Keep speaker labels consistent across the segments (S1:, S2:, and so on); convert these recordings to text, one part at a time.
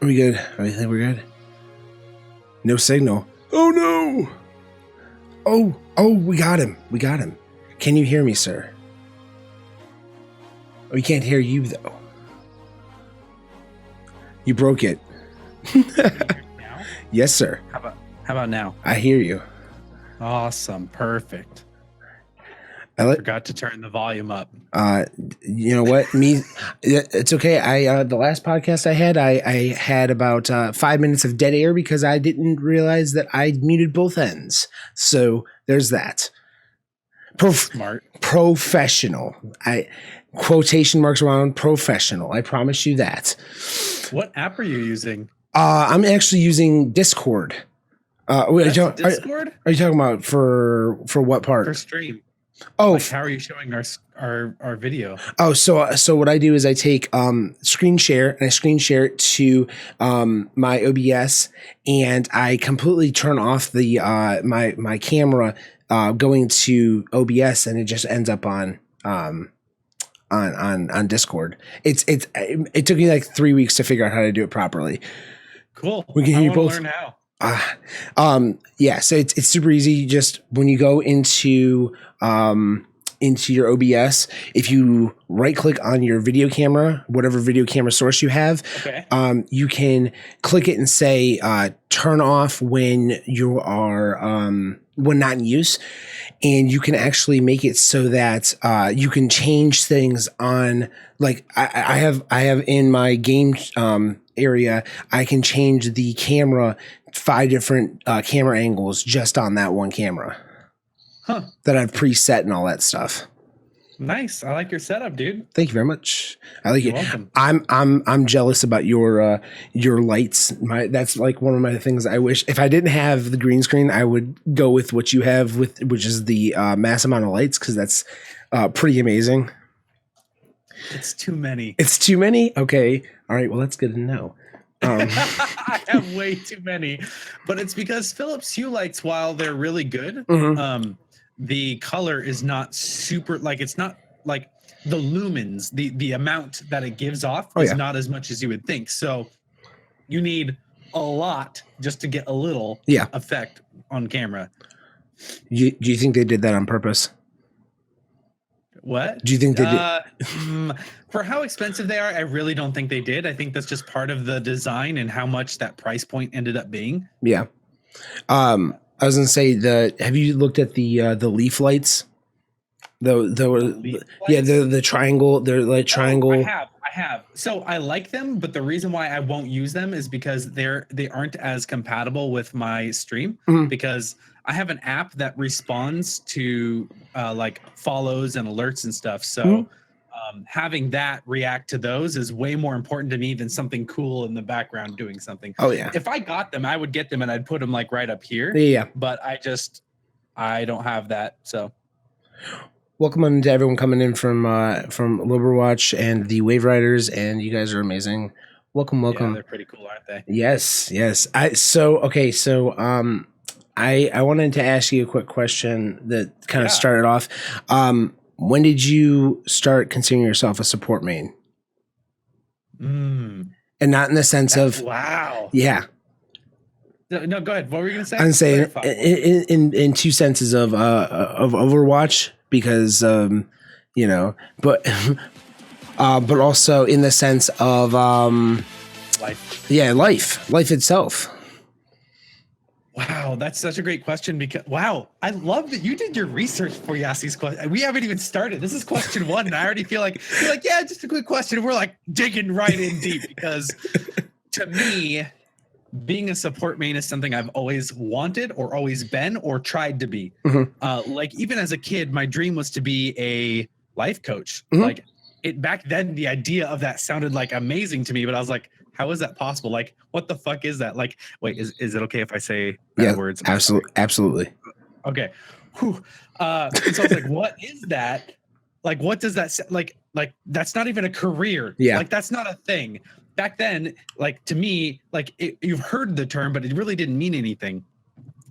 S1: Are we good? I think we're good. No signal. Oh no! Oh, we got him. We got him. Can you hear me, sir? Oh, we can't hear you though. You broke it.
S2: Now?
S1: Yes, sir.
S2: How about now?
S1: I hear you.
S2: Awesome. Perfect.
S1: I
S2: forgot to turn the volume up.
S1: You know what? It's okay. The last podcast I had about 5 minutes of dead air because I didn't realize that I muted both ends. So there's that.
S2: Smart.
S1: Professional. Quotation marks around professional. I promise you that.
S2: What app are you using?
S1: I'm actually using Discord.
S2: Discord?
S1: Are you talking about for what part?
S2: For stream.
S1: Oh,
S2: how are you showing our video?
S1: Oh, so what I do is I take screen share and I screen share it to my OBS, and I completely turn off the my camera going to OBS, and it just ends up on Discord. It took me like 3 weeks to figure out how to do it properly.
S2: Cool.
S1: We can hear you both.
S2: Learn how.
S1: Yeah, so it's super easy. Just when you go into your OBS, if you right click on your video camera, whatever video camera source you have,
S2: okay.
S1: You can click it and say turn off when you are when not in use, and you can actually make it so that you can change things on, like I have in my game area, I can change the camera 5 different camera angles just on that one camera.
S2: Huh.
S1: That I've preset and all that stuff.
S2: Nice. I like your setup, dude.
S1: Thank you very much. I like
S2: You're
S1: it.
S2: Welcome.
S1: I'm jealous about your lights. That's like one of my things. I wish if I didn't have the green screen, I would go with what you have which is the mass amount of lights, because that's pretty amazing.
S2: It's too many.
S1: It's too many? Okay. All right. Well, that's good to know.
S2: I have way too many, but it's because Philips Hue lights, while they're really good, the color is not super, like it's not like the lumens, the amount that it gives off is not as much as you would think. So you need a lot just to get a little effect on camera.
S1: Do you think they did that on purpose?
S2: What?
S1: Do you think they did?
S2: For how expensive they are, I really don't think they did. I think that's just part of the design and how much that price point ended up being.
S1: Yeah. I was gonna say have you looked at the leaf lights? The triangle. They're like triangle.
S2: I have. So I like them, but the reason why I won't use them is because they aren't as compatible with my stream, because I have an app that responds to like follows and alerts and stuff. So having that react to those is way more important to me than something cool in the background doing something.
S1: Oh yeah.
S2: If I got them, I would get them and I'd put them like right up here.
S1: Yeah.
S2: But I don't have that. So
S1: welcome on to everyone coming in from LobroWatch and the Wave Riders, and you guys are amazing. Welcome.
S2: Yeah, they're pretty cool, aren't they?
S1: Yes. I wanted to ask you a quick question that kind of started off. When did you start considering yourself a support main?
S2: And
S1: not in the sense of
S2: wow.
S1: Yeah.
S2: No, go ahead. What were you gonna say?
S1: I'm saying in two senses of Overwatch, because but also in the sense of
S2: life.
S1: Yeah, life itself.
S2: Wow, that's such a great question, because I love that you did your research before you asked these questions. We haven't even started. This is question 1, and I already feel like you're like, yeah, just a quick question. We're like digging right in deep, because to me, being a support main is something I've always wanted or always been or tried to be. Like even as a kid, my dream was to be a life coach. Like back then, the idea of that sounded like amazing to me, but I was like, how is that possible? Like, what the fuck is that? Like, wait, is it okay if I say bad words?
S1: Absolutely.
S2: Okay. So I was like, what is that? Like, what does that like that's not even a career.
S1: Yeah.
S2: Like, that's not a thing. Back then, like, to me, like you've heard the term, but it really didn't mean anything.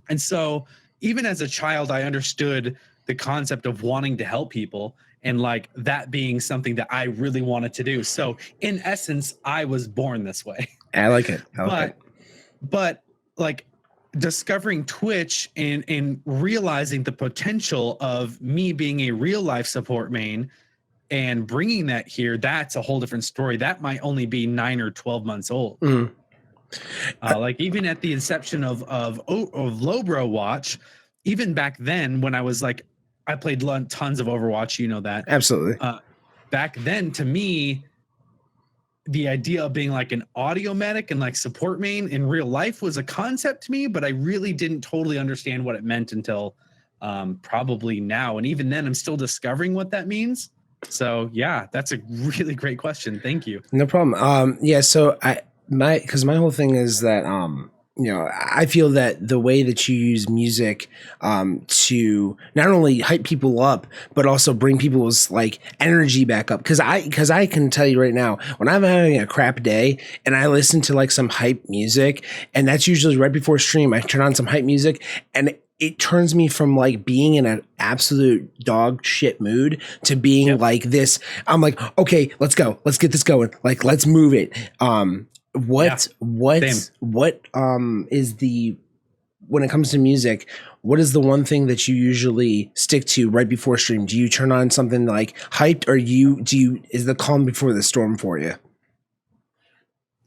S2: And so even as a child, I understood the concept of wanting to help people. and like that being something that I really wanted to do. So in essence, I was born this way.
S1: I like it. I like it.
S2: But like discovering Twitch and realizing the potential of me being a real life support main and bringing that here, that's a whole different story. That might only be 9 or 12 months old.
S1: Mm.
S2: Like even at the inception of LobroWatch, even back then when I was like, I played tons of Overwatch, you know that.
S1: Absolutely.
S2: Back then, to me, the idea of being like an audio medic and like support main in real life was a concept to me, but I really didn't totally understand what it meant until probably now. And even then, I'm still discovering what that means. So yeah, that's a really great question. Thank you.
S1: No problem. Yeah. So my whole thing is that, you know, I feel that the way that you use music to not only hype people up, but also bring people's like energy back up. Cause I can tell you right now, when I'm having a crap day and I listen to like some hype music, and that's usually right before stream, I turn on some hype music and it turns me from like being in an absolute dog shit mood to being like this. I'm like, okay, let's go. Let's get this going. Like, let's move it. What is the, when it comes to music, what is the one thing that you usually stick to right before stream? Do you turn on something like hyped, or is the calm before the storm for you?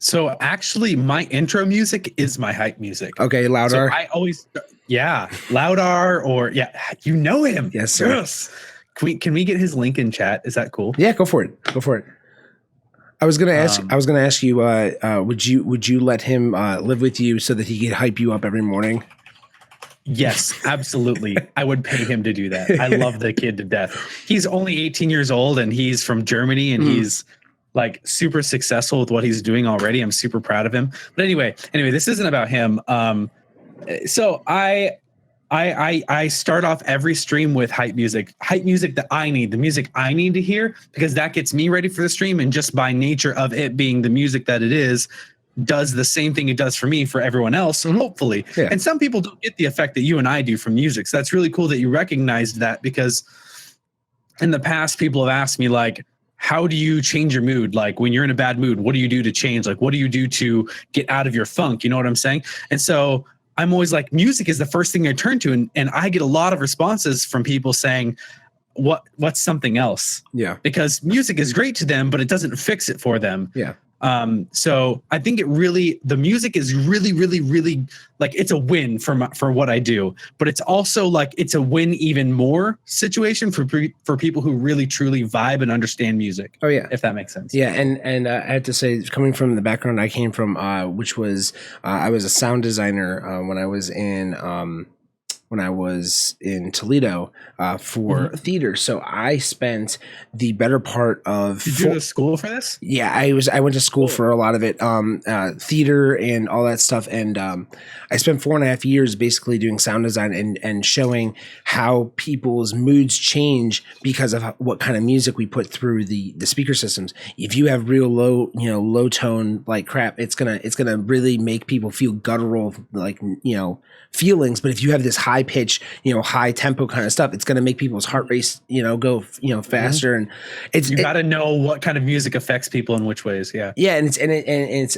S2: So actually my intro music is my hype music.
S1: Okay. Louder.
S2: So I always, Louder, or you know him.
S1: Yes, sir.
S2: Yes. Can we get his link in chat? Is that cool?
S1: Yeah, go for it. Go for it. I was gonna ask you. Would you let him live with you so that he could hype you up every morning?
S2: Yes, absolutely. I would pay him to do that. I love the kid to death. He's only 18 years old and he's from Germany, and he's like super successful with what he's doing already. I'm super proud of him. But anyway, this isn't about him. So I start off every stream with hype music that I need, the music I need to hear, because that gets me ready for the stream. And just by nature of it being the music that it is, does the same thing it does for me for everyone else, hopefully. Yeah. And some people don't get the effect that you and I do from music. So that's really cool that you recognized that, because in the past people have asked me like, how do you change your mood? Like when you're in a bad mood, what do you do to change? Like, what do you do to get out of your funk? You know what I'm saying? And so I'm always like, music is the first thing I turn to. And I get a lot of responses from people saying, what's something else? Yeah. Because music is great to them, but it doesn't fix it for them. Yeah. So I think the music is really, really, really like, it's a win for what I do, but it's also like, it's a win even more situation for people who really, truly vibe and understand music. Oh yeah. If that makes sense. Yeah. And I have to say, coming from the background I came from, which was, I was a sound designer, when I was in Toledo for theater. So I spent the better part of... Did you go to school for this? Yeah, I went to school for a lot of it, theater and all that stuff. And I spent 4.5 years basically doing sound design and showing how people's moods change because of what kind of music we put through the speaker systems. If you have real low tone like crap, it's gonna really make people feel guttural, like, feelings. But if you have this high pitch, high tempo kind of stuff, it's going to make people's heart race, go, faster. And you got to know what kind of music affects people in which ways. Yeah. Yeah. And it's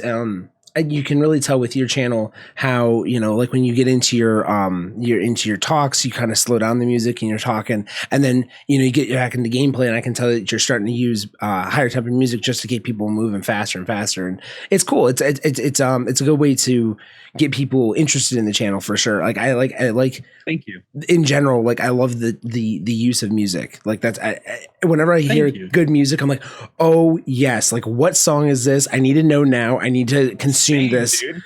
S2: you can really tell with your channel how, like when you get into your talks, you kind of slow down the music and you're talking, and then, you get back into gameplay, and I can tell that you're starting to use higher tempo music just to get people moving faster and faster. And it's cool. It's a good way to get people interested in the channel for sure. Like I like, thank you. In general, like I love the use of music. Like that's, whenever I hear good music, I'm like, oh yes. Like what song is this? I need to know now. I need to consume this. Dude.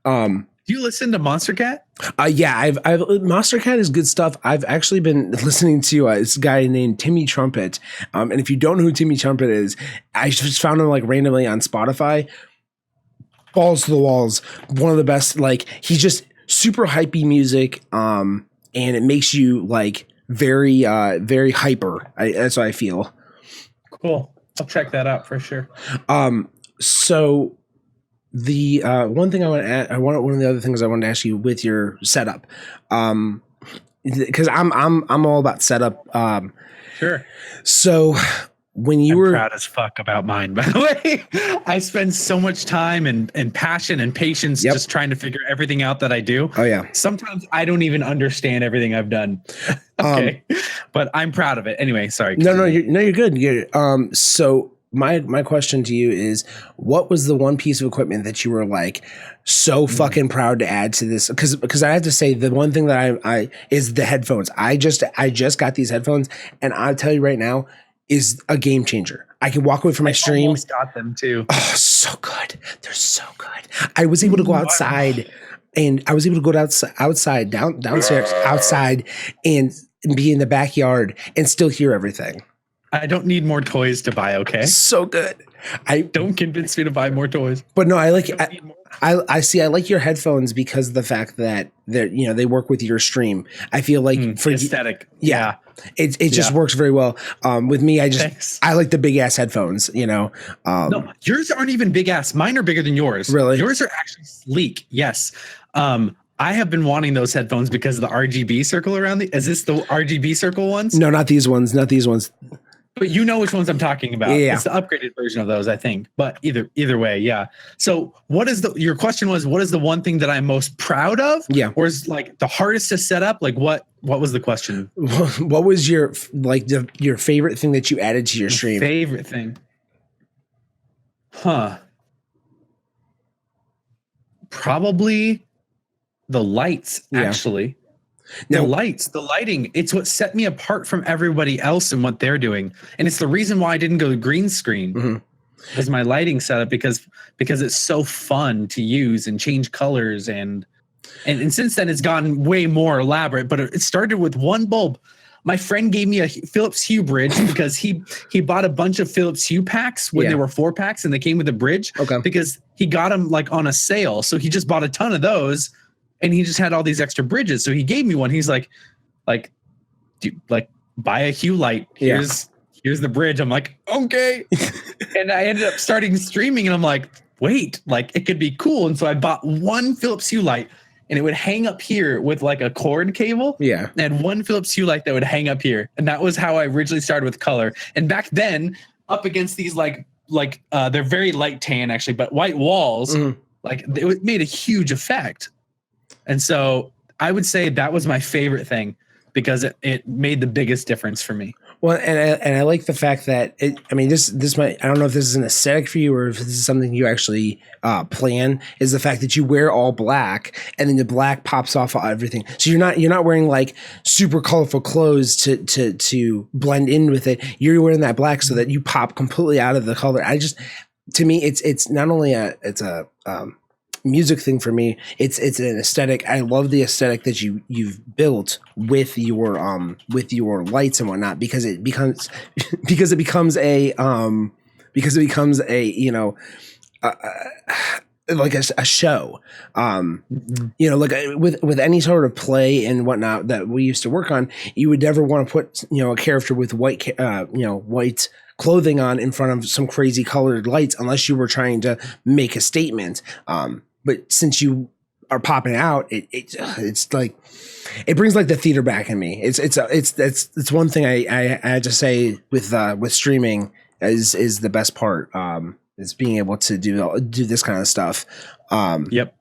S2: Do you listen to Monster Cat? Yeah, I've Monster Cat is good stuff. I've actually been listening to this guy named Timmy Trumpet. And if you don't know who Timmy Trumpet is, I just found him like randomly on Spotify. Balls to the walls. One of the best, like he's just super hypey music. And it makes you like very, very hyper. That's what I feel. Cool. I'll check that out for sure. So the one thing I want to add, one of the other things I wanted to ask you with your setup,
S1: because I'm all about setup.
S2: Sure.
S1: So when you were
S2: proud as fuck about mine, by the way. I spend so much time and passion and patience just trying to figure everything out that I do.
S1: Oh yeah.
S2: Sometimes I don't even understand everything I've done. Okay. But I'm proud of it. Anyway, sorry.
S1: No, you're good. So my question to you is, what was the one piece of equipment that you were like so fucking proud to add to this? Because I have to say, the one thing that I is the headphones. I just got these headphones, and I'll tell you right now, is a game changer. I can walk away from my stream.
S2: Almost got them too.
S1: Oh, so good. They're so good. I was able to go outside, and I was able to go outside, downstairs, outside, and be in the backyard and still hear everything.
S2: I don't need more toys to buy. Okay.
S1: So good.
S2: Don't convince me to buy more toys.
S1: But no, I like I see. I like your headphones because of the fact that they work with your stream. I feel like for
S2: aesthetic.
S1: Yeah. It just works very well. With me, I like the big ass headphones, No,
S2: yours aren't even big ass. Mine are bigger than yours.
S1: Really?
S2: Yours are actually sleek. Yes. I have been wanting those headphones because of the RGB circle around is this the RGB circle ones?
S1: No, not these ones. Not these ones.
S2: But you know which ones I'm talking about.
S1: Yeah.
S2: It's the upgraded version of those, I think. But either way, yeah. So your question was, what is the one thing that I'm most proud of?
S1: Yeah.
S2: Or is like the hardest to set up? Like what was the question?
S1: What was your your favorite thing that you added to your stream?
S2: Favorite thing. Huh. Probably the lights, actually. The lighting, it's what set me apart from everybody else and what they're doing. And it's the reason why I didn't go to green screen. Was my lighting setup because it's so fun to use and change colors and since then it's gotten way more elaborate, but it started with one bulb. My friend gave me a Philips Hue bridge because he bought a bunch of Philips Hue packs when they were 4-packs and they came with a bridge because he got them like on a sale. So he just bought a ton of those. And he just had all these extra bridges. So he gave me one. He's like, buy a Hue light. Here's the bridge. I'm like, okay. And I ended up starting streaming and I'm like, wait, like it could be cool. And so I bought one Philips Hue light and it would hang up here with like a cord cable.
S1: Yeah.
S2: And one Philips Hue light that would hang up here. And that was how I originally started with color. And back then up against these they're very light tan actually, but white walls, it made a huge effect. And so I would say that was my favorite thing because it made the biggest difference for me.
S1: Well, and I like the fact that this might, I don't know if this is an aesthetic for you or if this is something you actually plan, is the fact that you wear all black and then the black pops off of everything. So you're not wearing like super colorful clothes to blend in with it. You're wearing that black so that you pop completely out of the color. To me, it's not only a music thing for me, it's an aesthetic. I love the aesthetic that you've built with your lights and whatnot because it becomes a like a show. Like with any sort of play and whatnot that we used to work on, you would never want to put a character with white clothing on in front of some crazy colored lights unless you were trying to make a statement. But since you are popping out, it's like it brings like the theater back in me. It's one thing I had to say with streaming is the best part. Is being able to do this kind of stuff.
S2: Yep.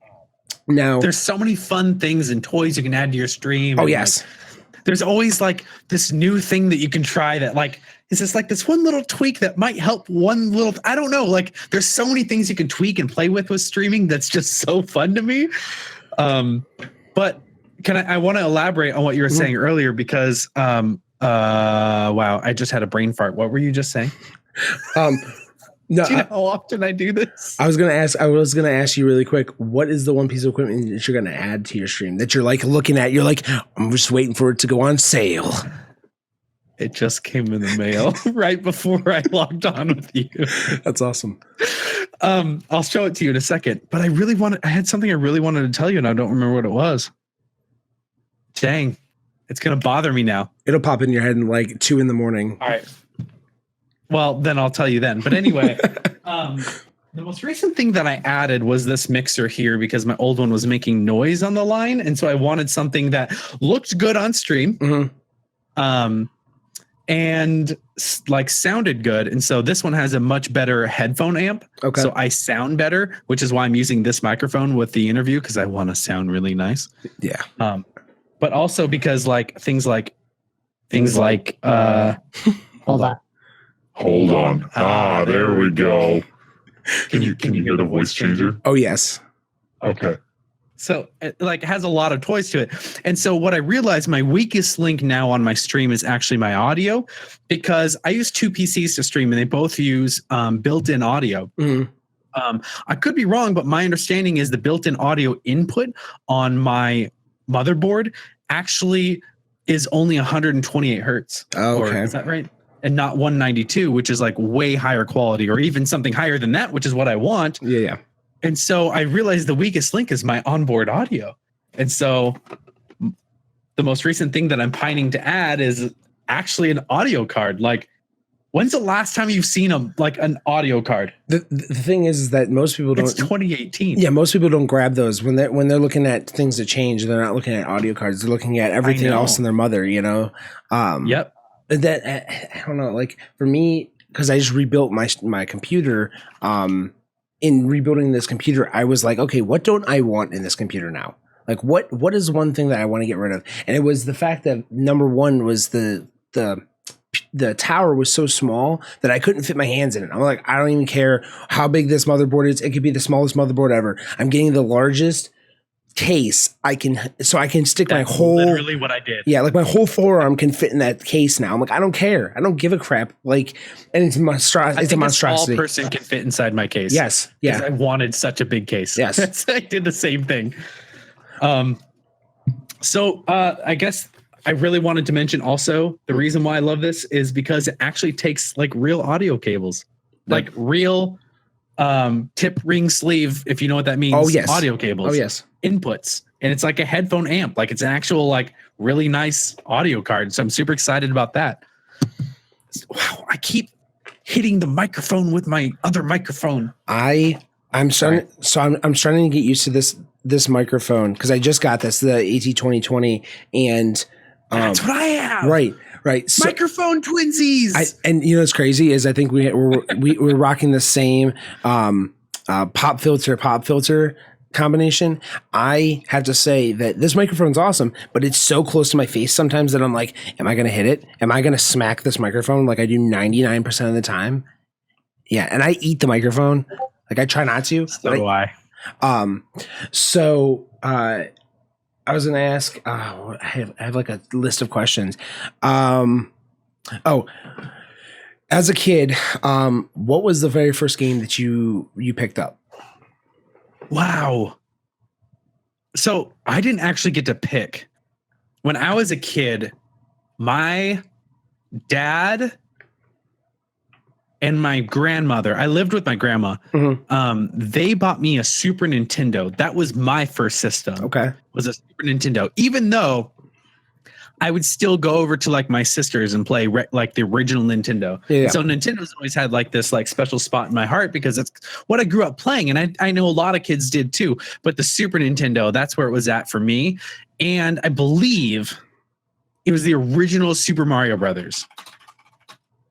S2: Now there's so many fun things and toys you can add to your stream.
S1: Oh yes.
S2: There's always like this new thing that you can try that like is this like this one little tweak that might help one little, I don't know, like there's so many things you can tweak and play with streaming that's just so fun to me. But I want to elaborate on what you were saying earlier because wow, I just had a brain fart. What were you just saying? No, do you know how often I do this? I was gonna ask you really quick. What is the one piece of equipment that you're gonna add to your stream that you're like looking at? You're like, I'm just waiting for it to go on sale. It just came in the mail right before I logged on with you. That's awesome. I'll show it to you in a second. But I had something I really wanted to tell you, and I don't remember what it was. Dang, it's gonna bother me now. It'll pop in your head in like 2 a.m. All right. Well, then I'll tell you then. But anyway, The most recent thing that I added was this mixer here because my old one was making noise on the line. And so I wanted something that looked good on stream. And like sounded good. And so this one has a much better headphone amp.
S1: Okay.
S2: So I sound better, which is why I'm using this microphone with the interview, because I want to sound really nice.
S1: Yeah.
S2: But also because like things like hold on.
S3: There we go. Can you hear the voice changer?
S1: Oh yes.
S3: Okay.
S2: So it like has a lot of toys to it. And so what I realized, my weakest link now on my stream is actually my audio, because I use two PCs to stream and they both use built-in audio. I could be wrong, but my understanding is the built-in audio input on my motherboard actually is only 128 hertz.
S1: Oh, okay.
S2: Or, is that right? And not 192, which is like way higher quality, or even something higher than that, which is what I want.
S1: Yeah.
S2: And so I realized the weakest link is my onboard audio. And so the most recent thing that I'm pining to add is actually an audio card. Like, when's the last time you've seen an audio card?
S1: The thing is that most people don't.
S2: It's 2018.
S1: Yeah, most people don't grab those when they're looking at things to change. They're not looking at audio cards. They're looking at everything else in their mother. You know.
S2: Yep.
S1: That I don't know. Like for me, because I just rebuilt my computer. In rebuilding this computer, I was like, okay, what don't I want in this computer now? Like, what is one thing that I want to get rid of? And it was the fact that number one was the tower was so small that I couldn't fit my hands in it. I'm like, I don't even care how big this motherboard is. It could be the smallest motherboard ever. I'm getting the largest case I can stick
S2: That's
S1: my whole
S2: literally what I did.
S1: Yeah, like my whole forearm can fit in that case now. I'm like, I don't care. I don't give a crap. Like, and it's a monstrosity.
S2: A small person can fit inside my case.
S1: Yes. Yeah.
S2: I wanted such a big case.
S1: Yes.
S2: I did the same thing. So I guess I really wanted to mention also the reason why I love this is because it actually takes like real audio cables, like real tip ring sleeve, if you know what that means.
S1: Oh yes.
S2: Audio cables.
S1: Oh yes.
S2: Inputs. And it's like a headphone amp. Like it's an actual like really nice audio card. So I'm super excited about that. Wow, I keep hitting the microphone with my other microphone.
S1: I'm starting to get used to this microphone because I just got this, the AT2020, and
S2: that's what I have.
S1: Right. So,
S2: microphone twinsies.
S1: And you know what's crazy is I think we're rocking the same pop filter combination. I have to say that this microphone's awesome, but it's so close to my face sometimes that I'm like, am I going to hit it? Am I going to smack this microphone like I do 99% of the time? Yeah, and I eat the microphone. Like I try not to.
S2: So do I.
S1: I was going to ask, I have like a list of questions. As a kid, what was the very first game that you picked up?
S2: Wow. So I didn't actually get to pick. When I was a kid, my dad and my grandmother, I lived with my grandma. Mm-hmm. They bought me a Super Nintendo. That was my first system.
S1: Okay.
S2: Was a Super Nintendo. Even though I would still go over to like my sisters and play like the original Nintendo. Yeah. So Nintendo's always had like this like special spot in my heart because it's what I grew up playing. And I know a lot of kids did too, but the Super Nintendo, that's where it was at for me. And I believe it was the original Super Mario Brothers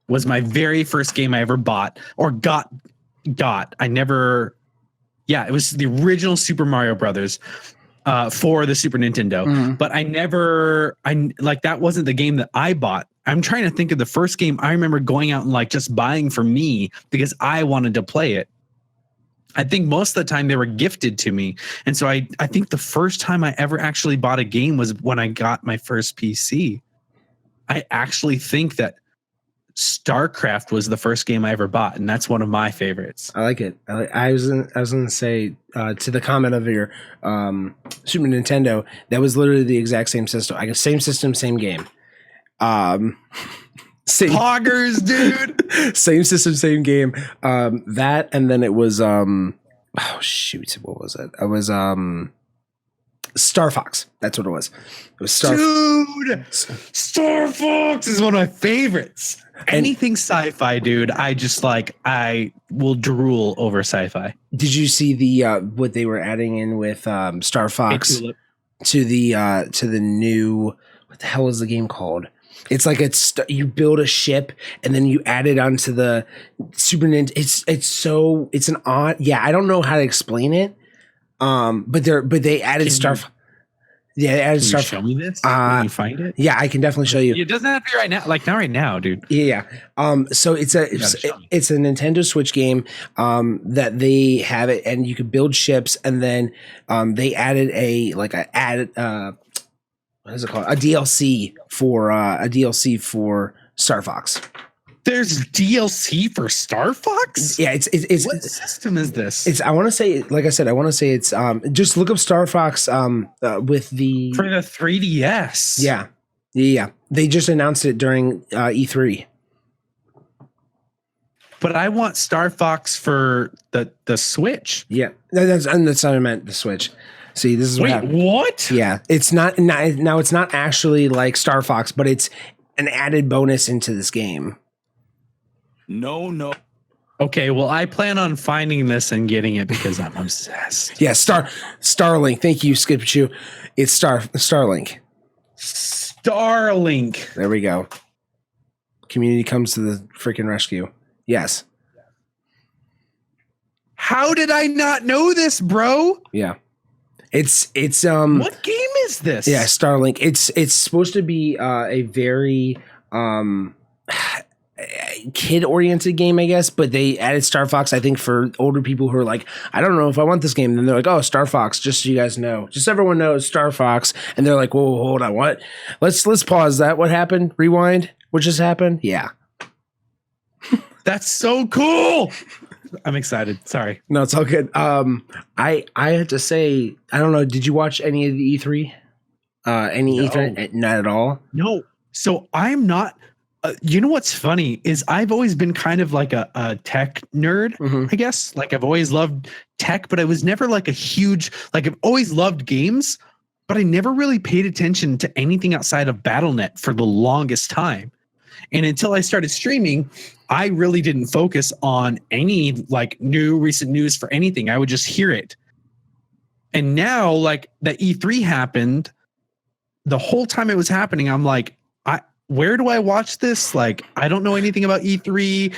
S2: was my very first game I ever bought or got. It was the original Super Mario Brothers. For the Super Nintendo, but that wasn't the game that I bought. I'm trying to think of the first game I remember going out and like just buying for me because I wanted to play it. I think most of the time they were gifted to me. And so I think the first time I ever actually bought a game was when I got my first PC. I actually think that StarCraft was the first game I ever bought, and that's one of my favorites.
S1: I like it. I was going to say to the comment of your Super Nintendo, that was literally the exact same system. I guess same system, same game. Same
S2: poggers, dude.
S1: Same system, same game. That and then it was what was it? It was Star Fox. That's what it was. It was Star.
S2: Dude, Star Fox is one of my favorites. Anything sci-fi, dude. I will drool over sci-fi.
S1: Did you see the what they were adding in with Star Fox to the new, what the hell is the game called? It's like you build a ship and then you add it onto the Super Nintendo. It's an odd, yeah, I don't know how to explain it. But they added Star. Yeah, they added Star.
S2: Show me this. Can you find it?
S1: Yeah, I can definitely show you.
S2: It doesn't have to be right now. Like not right now, dude.
S1: Yeah. So it's a Nintendo Switch game that they have it, and you could build ships, and then they added what is it called? A DLC for Star Fox.
S2: There's DLC for Star Fox?
S1: Yeah, it's
S2: what system is this?
S1: I want to say, like I said, it's just look up Star Fox with the
S2: for the 3DS.
S1: Yeah. They just announced it during E3.
S2: But I want Star Fox for the Switch.
S1: Yeah, that's what I meant, the Switch. See, this is what happened.
S2: What?
S1: Yeah, it's not now. It's not actually like Star Fox, but it's an added bonus into this game.
S3: No.
S2: Okay, well, I plan on finding this and getting it because I'm obsessed.
S1: Yeah, Starlink. Thank you, Skipchu. It's Starlink.
S2: Starlink.
S1: There we go. Community comes to the freaking rescue. Yes.
S2: How did I not know this, bro?
S1: Yeah. It's
S2: what game is this?
S1: Yeah, Starlink. It's supposed to be a very kid-oriented game, I guess, but they added Star Fox, I think, for older people who are like, I don't know if I want this game. And they're like, oh, Star Fox, just so you guys know. Just everyone knows Star Fox. And they're like, whoa, hold on, what? Let's pause that. What happened? Rewind. What just happened? Yeah.
S2: That's so cool. I'm excited. Sorry.
S1: No, it's all good. I had to say, I don't know, did you watch any of the E3? Any E3? Not at all?
S2: No. So I'm not. You know what's funny is I've always been kind of like a tech nerd, I guess. Like I've always loved tech, but I was never like a huge, like I've always loved games, but I never really paid attention to anything outside of BattleNet for the longest time. And until I started streaming, I really didn't focus on any like recent news for anything. I would just hear it. And now like the E3 happened, the whole time it was happening, I'm like, where do I watch this? Like, I don't know anything about E3.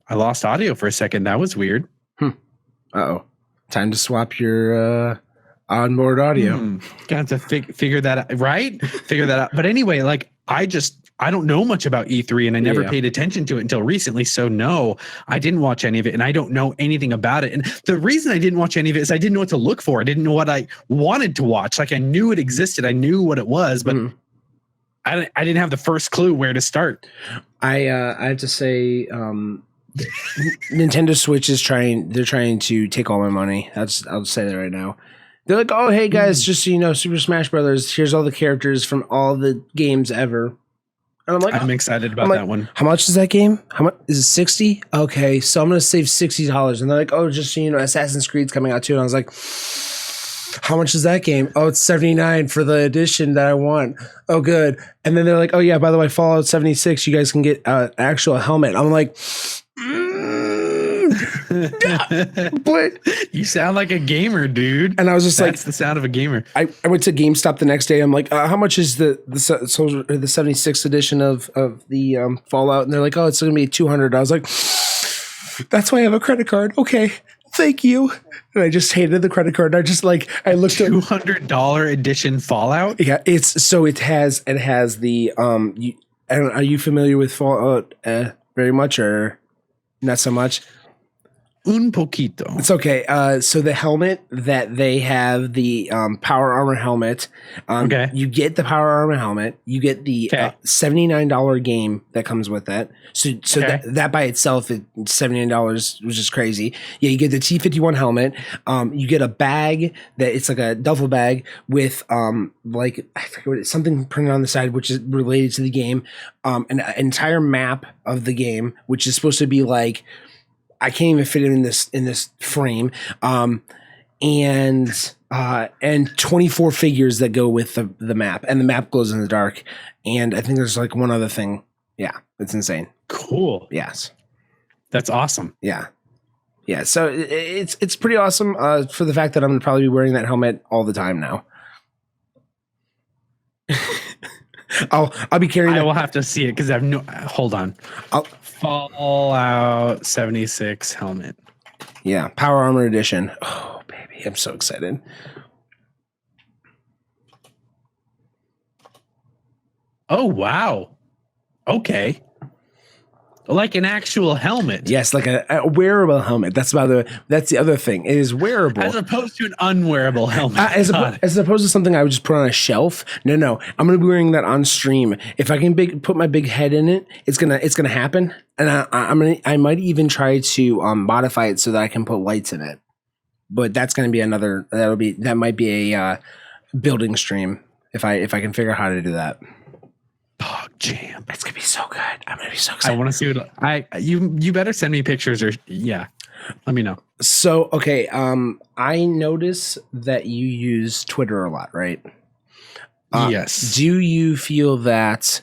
S2: I lost audio for a second. That was weird.
S1: Uh-oh. Time to swap your onboard audio.
S2: Got to figure that out, right? Figure that out. But anyway, like, I don't know much about E3 and I never paid attention to it until recently. So no, I didn't watch any of it and I don't know anything about it. And the reason I didn't watch any of it is I didn't know what to look for. I didn't know what I wanted to watch. Like I knew it existed. I knew what it was, but I didn't have the first clue where to start.
S1: I have to say, Nintendo Switch they're trying to take all my money. I'll say that right now. They're like, oh, hey guys, just so you know, Super Smash Brothers, here's all the characters from all the games ever. And I'm like,
S2: I'm excited about that one.
S1: How much is that game? How much is it? 60? Okay, so I'm gonna save $60. And they're like, oh, just so you know, Assassin's Creed's coming out too. And I was like, how much is that game? Oh, it's $79 for the edition that I want. Oh, good. And then they're like, oh yeah, by the way, Fallout 76, you guys can get an actual helmet. I'm like, but
S2: you sound like a gamer, dude.
S1: And I was just
S2: That's the sound of a gamer.
S1: I went to GameStop the next day. I'm like, how much is the 76th edition of the Fallout? And they're like, oh, it's going to be $200. I was like, that's why I have a credit card. Okay, thank you. And I just hated the credit card. I just I looked at
S2: $200 edition Fallout.
S1: Yeah, it has the are you familiar with Fallout very much or not so much?
S2: Un poquito.
S1: It's okay. So the helmet that they have, the power armor helmet.
S2: Okay.
S1: You get the power armor helmet. You get the $79 game that comes with that. So that by itself, $79, which is crazy. Yeah, you get the T-51 helmet. You get a bag it's like a duffel bag with I forget what something printed on the side, which is related to the game. An entire map of the game, which is supposed to be like. I can't even fit it in this frame. and 24 figures that go with the map, and the map glows in the dark. And I think there's like one other thing. Yeah, it's insane.
S2: Cool.
S1: Yes.
S2: That's awesome.
S1: Yeah. Yeah. So it's pretty awesome for the fact that I'm gonna probably be wearing that helmet all the time now. I'll be carrying.
S2: I will have to see it because I've no. Hold on. Fallout 76 helmet.
S1: Yeah, Power Armor Edition. Oh baby, I'm so excited.
S2: Oh wow. Okay. Like an actual helmet.
S1: Yes, like a wearable helmet. That's the other thing. It is wearable.
S2: As opposed to an unwearable helmet.
S1: As opposed to something I would just put on a shelf. No. I'm gonna be wearing that on stream. If I can put my big head in it, it's gonna happen. And I might even try to modify it so that I can put lights in it. But that's gonna be that might be a building stream if I can figure out how to do that.
S2: Dog jam.
S1: It's gonna be so good. I'm gonna be so excited.
S2: I want to see what you better send me pictures or let me know.
S1: So okay, I notice that you use Twitter a lot, right?
S2: Yes.
S1: Do you feel that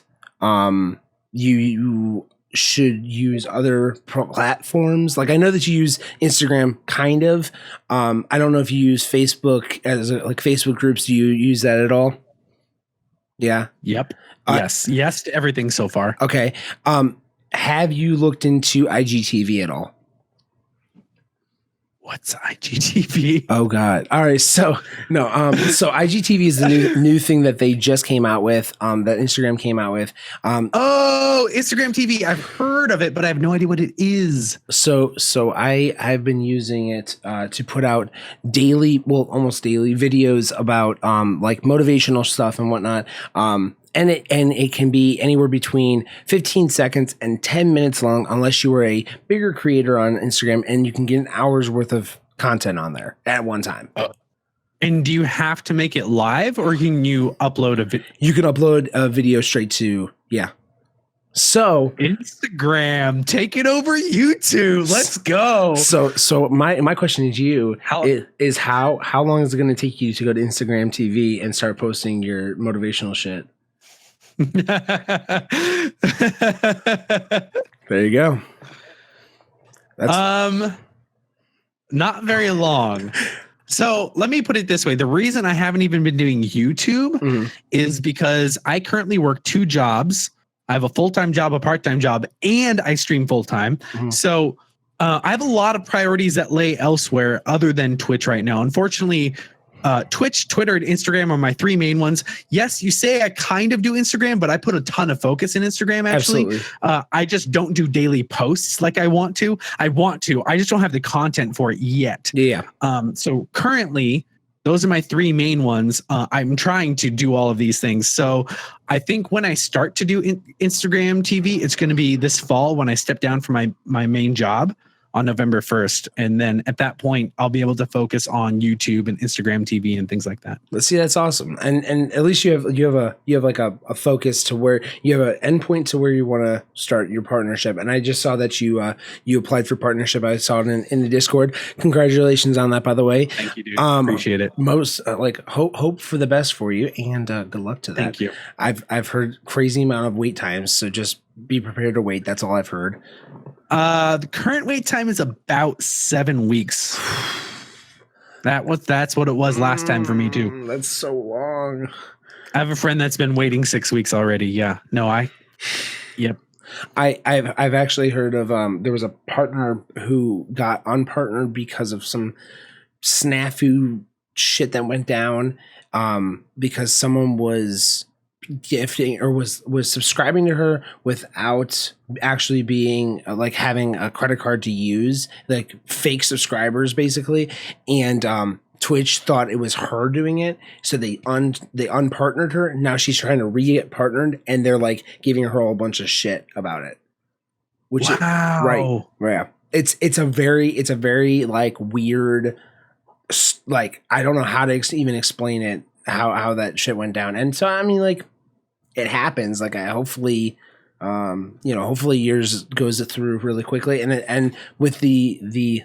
S1: you should use other platforms? Like I know that you use Instagram, kind of. I don't know if you use Facebook as like Facebook groups. Do you use that at all? Yeah.
S2: Yep. Yes to everything so far.
S1: Okay. Have you looked into IGTV at all?
S2: What's IGTV?
S1: Oh God. All right. So no. So IGTV is the new thing that they just came out with. That Instagram came out with.
S2: Instagram TV. I've heard of it, but I have no idea what it is.
S1: So I've been using it to put out almost daily videos about like motivational stuff and whatnot. And it can be anywhere between 15 seconds and 10 minutes long, unless you are a bigger creator on Instagram, and you can get an hour's worth of content on there at one time.
S2: And do you have to make it live, or can you upload a video?
S1: You can upload a video straight to, yeah. So
S2: Instagram, take it over YouTube. Let's go.
S1: So my question to you is how long is it going to take you to go to Instagram TV and start posting your motivational shit? There you go. That's
S2: not very long. So let me put it this way. The reason I haven't even been doing YouTube is because I currently work 2 jobs. I have a full-time job, a part-time job, and I stream full-time. So I have a lot of priorities that lay elsewhere other than Twitch right now. Unfortunately, Twitch, Twitter, and Instagram are my 3 main ones. Yes, you say I kind of do Instagram, but I put a ton of focus in Instagram, actually.
S1: Absolutely.
S2: I just don't do daily posts like I want to. I just don't have the content for it yet.
S1: Yeah.
S2: So currently, those are my 3 main ones. I'm trying to do all of these things. So I think when I start to do Instagram TV, it's going to be this fall when I step down from my main job on November 1st. And then at that point, I'll be able to focus on YouTube and Instagram TV and things like that.
S1: Let's see, that's awesome. And at least you have like a focus to where you have an endpoint to where you want to start your partnership. And I just saw that you applied for partnership. I saw it in the Discord. Congratulations on that, by the way.
S2: Thank you, dude. Appreciate it.
S1: Most hope for the best for you, and good luck to that.
S2: Thank you.
S1: I've heard crazy amount of wait times, so just be prepared to wait. That's all I've heard.
S2: The current wait time is about 7 weeks. That's what it was last time for me too.
S1: That's so long.
S2: I have a friend that's been waiting 6 weeks already. Yeah. No, yep.
S1: I've actually heard of there was a partner who got unpartnered because of some snafu shit that went down because someone was gifting or was subscribing to her without actually being like having a credit card to use, like fake subscribers basically, and Twitch thought it was her doing it, so they unpartnered her. Now she's trying to re-get partnered, and they're like giving her a bunch of shit about it. Which
S2: wow.
S1: Yeah. It's a very like weird, like I don't know how to even explain it, how that shit went down. And so I mean, like, it happens. Like hopefully yours goes through really quickly, and with the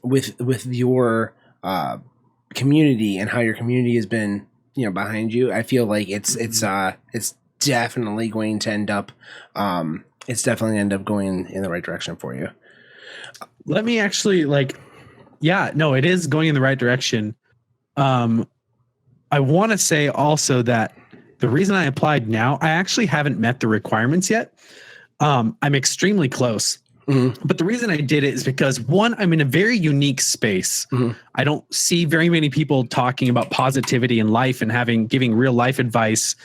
S1: with your community and how your community has been, behind you, I feel like it's definitely going to end up going in the right direction for you.
S2: Let me actually it is going in the right direction. I want to say also that the reason I applied now, I actually haven't met the requirements yet. I'm extremely close. Mm-hmm. But the reason I did it is because, one, I'm in a very unique space. Mm-hmm. I don't see very many people talking about positivity in life and giving real life advice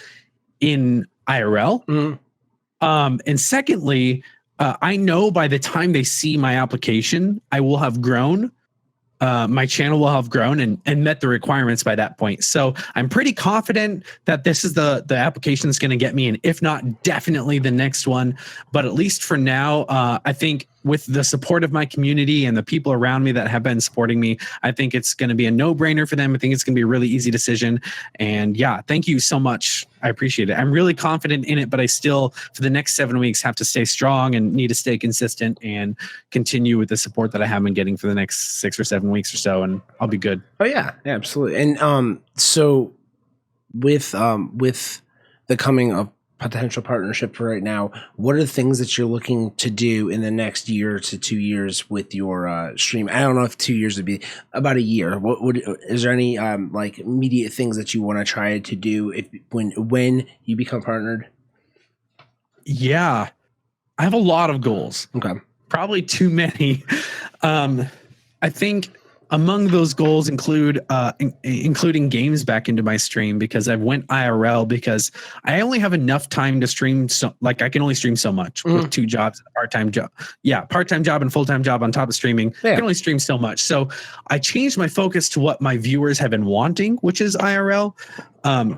S2: in IRL. Mm-hmm. And secondly, I know by the time they see my application, I will have grown. My channel will have grown and met the requirements by that point. So I'm pretty confident that this is the application that's going to get me in, if not definitely the next one. But at least for now, I think with the support of my community and the people around me that have been supporting me, I think it's going to be a no-brainer for them. I think it's going to be a really easy decision. And yeah, thank you so much. I appreciate it. I'm really confident in it, but I still, for the next 7 weeks, have to stay strong and need to stay consistent and continue with the support that I have been getting for the next 6 or 7 weeks or so, and I'll be good.
S1: Oh yeah, absolutely. And so with the coming of potential partnership for right now, what are the things that you're looking to do in the next year to 2 years with your stream? I don't know if 2 years would be about a year. Is there any immediate things that you want to try to do when you become partnered?
S2: Yeah, I have a lot of goals.
S1: Okay,
S2: probably too many. I think among those goals include including games back into my stream, because I've went IRL because I only have enough time to stream. So I can only stream so much with 2 jobs, part-time job. Yeah. Part-time job and full-time job on top of streaming. Yeah. I can only stream so much. So I changed my focus to what my viewers have been wanting, which is IRL.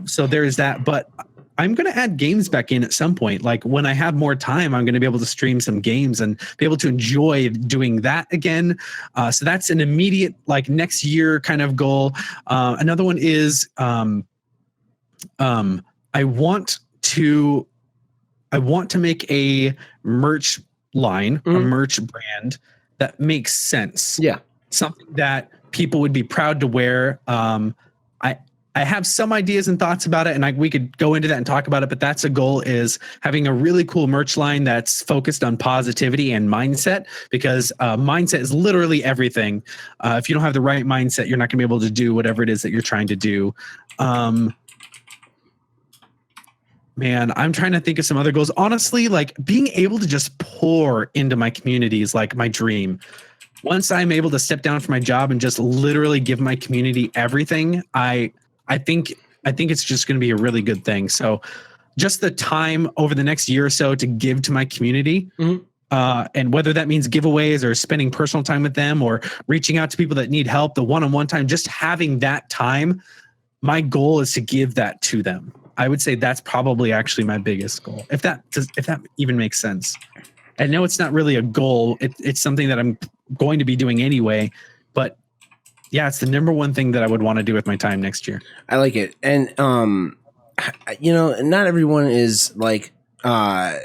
S2: So there's that, but I'm going to add games back in at some point. Like when I have more time, I'm going to be able to stream some games and be able to enjoy doing that again. So that's an immediate, next year kind of goal. Another one is I want to make a merch line, a merch brand that makes sense.
S1: Yeah.
S2: Something that people would be proud to wear. I have some ideas and thoughts about it, and we could go into that and talk about it, but that's a goal, is having a really cool merch line that's focused on positivity and mindset, because mindset is literally everything. If you don't have the right mindset, you're not going to be able to do whatever it is that you're trying to do. Man, I'm trying to think of some other goals. Honestly, being able to just pour into my community is my dream. Once I'm able to step down from my job and just literally give my community everything, I think it's just going to be a really good thing. So just the time over the next year or so to give to my community, and whether that means giveaways or spending personal time with them or reaching out to people that need help, the one-on-one time, just having that time, my goal is to give that to them. I would say that's probably actually my biggest goal, if that even makes sense. I know it's not really a goal. It's something that I'm going to be doing anyway, but yeah, it's the number one thing that I would want to do with my time next year.
S1: I like it. And, not everyone is a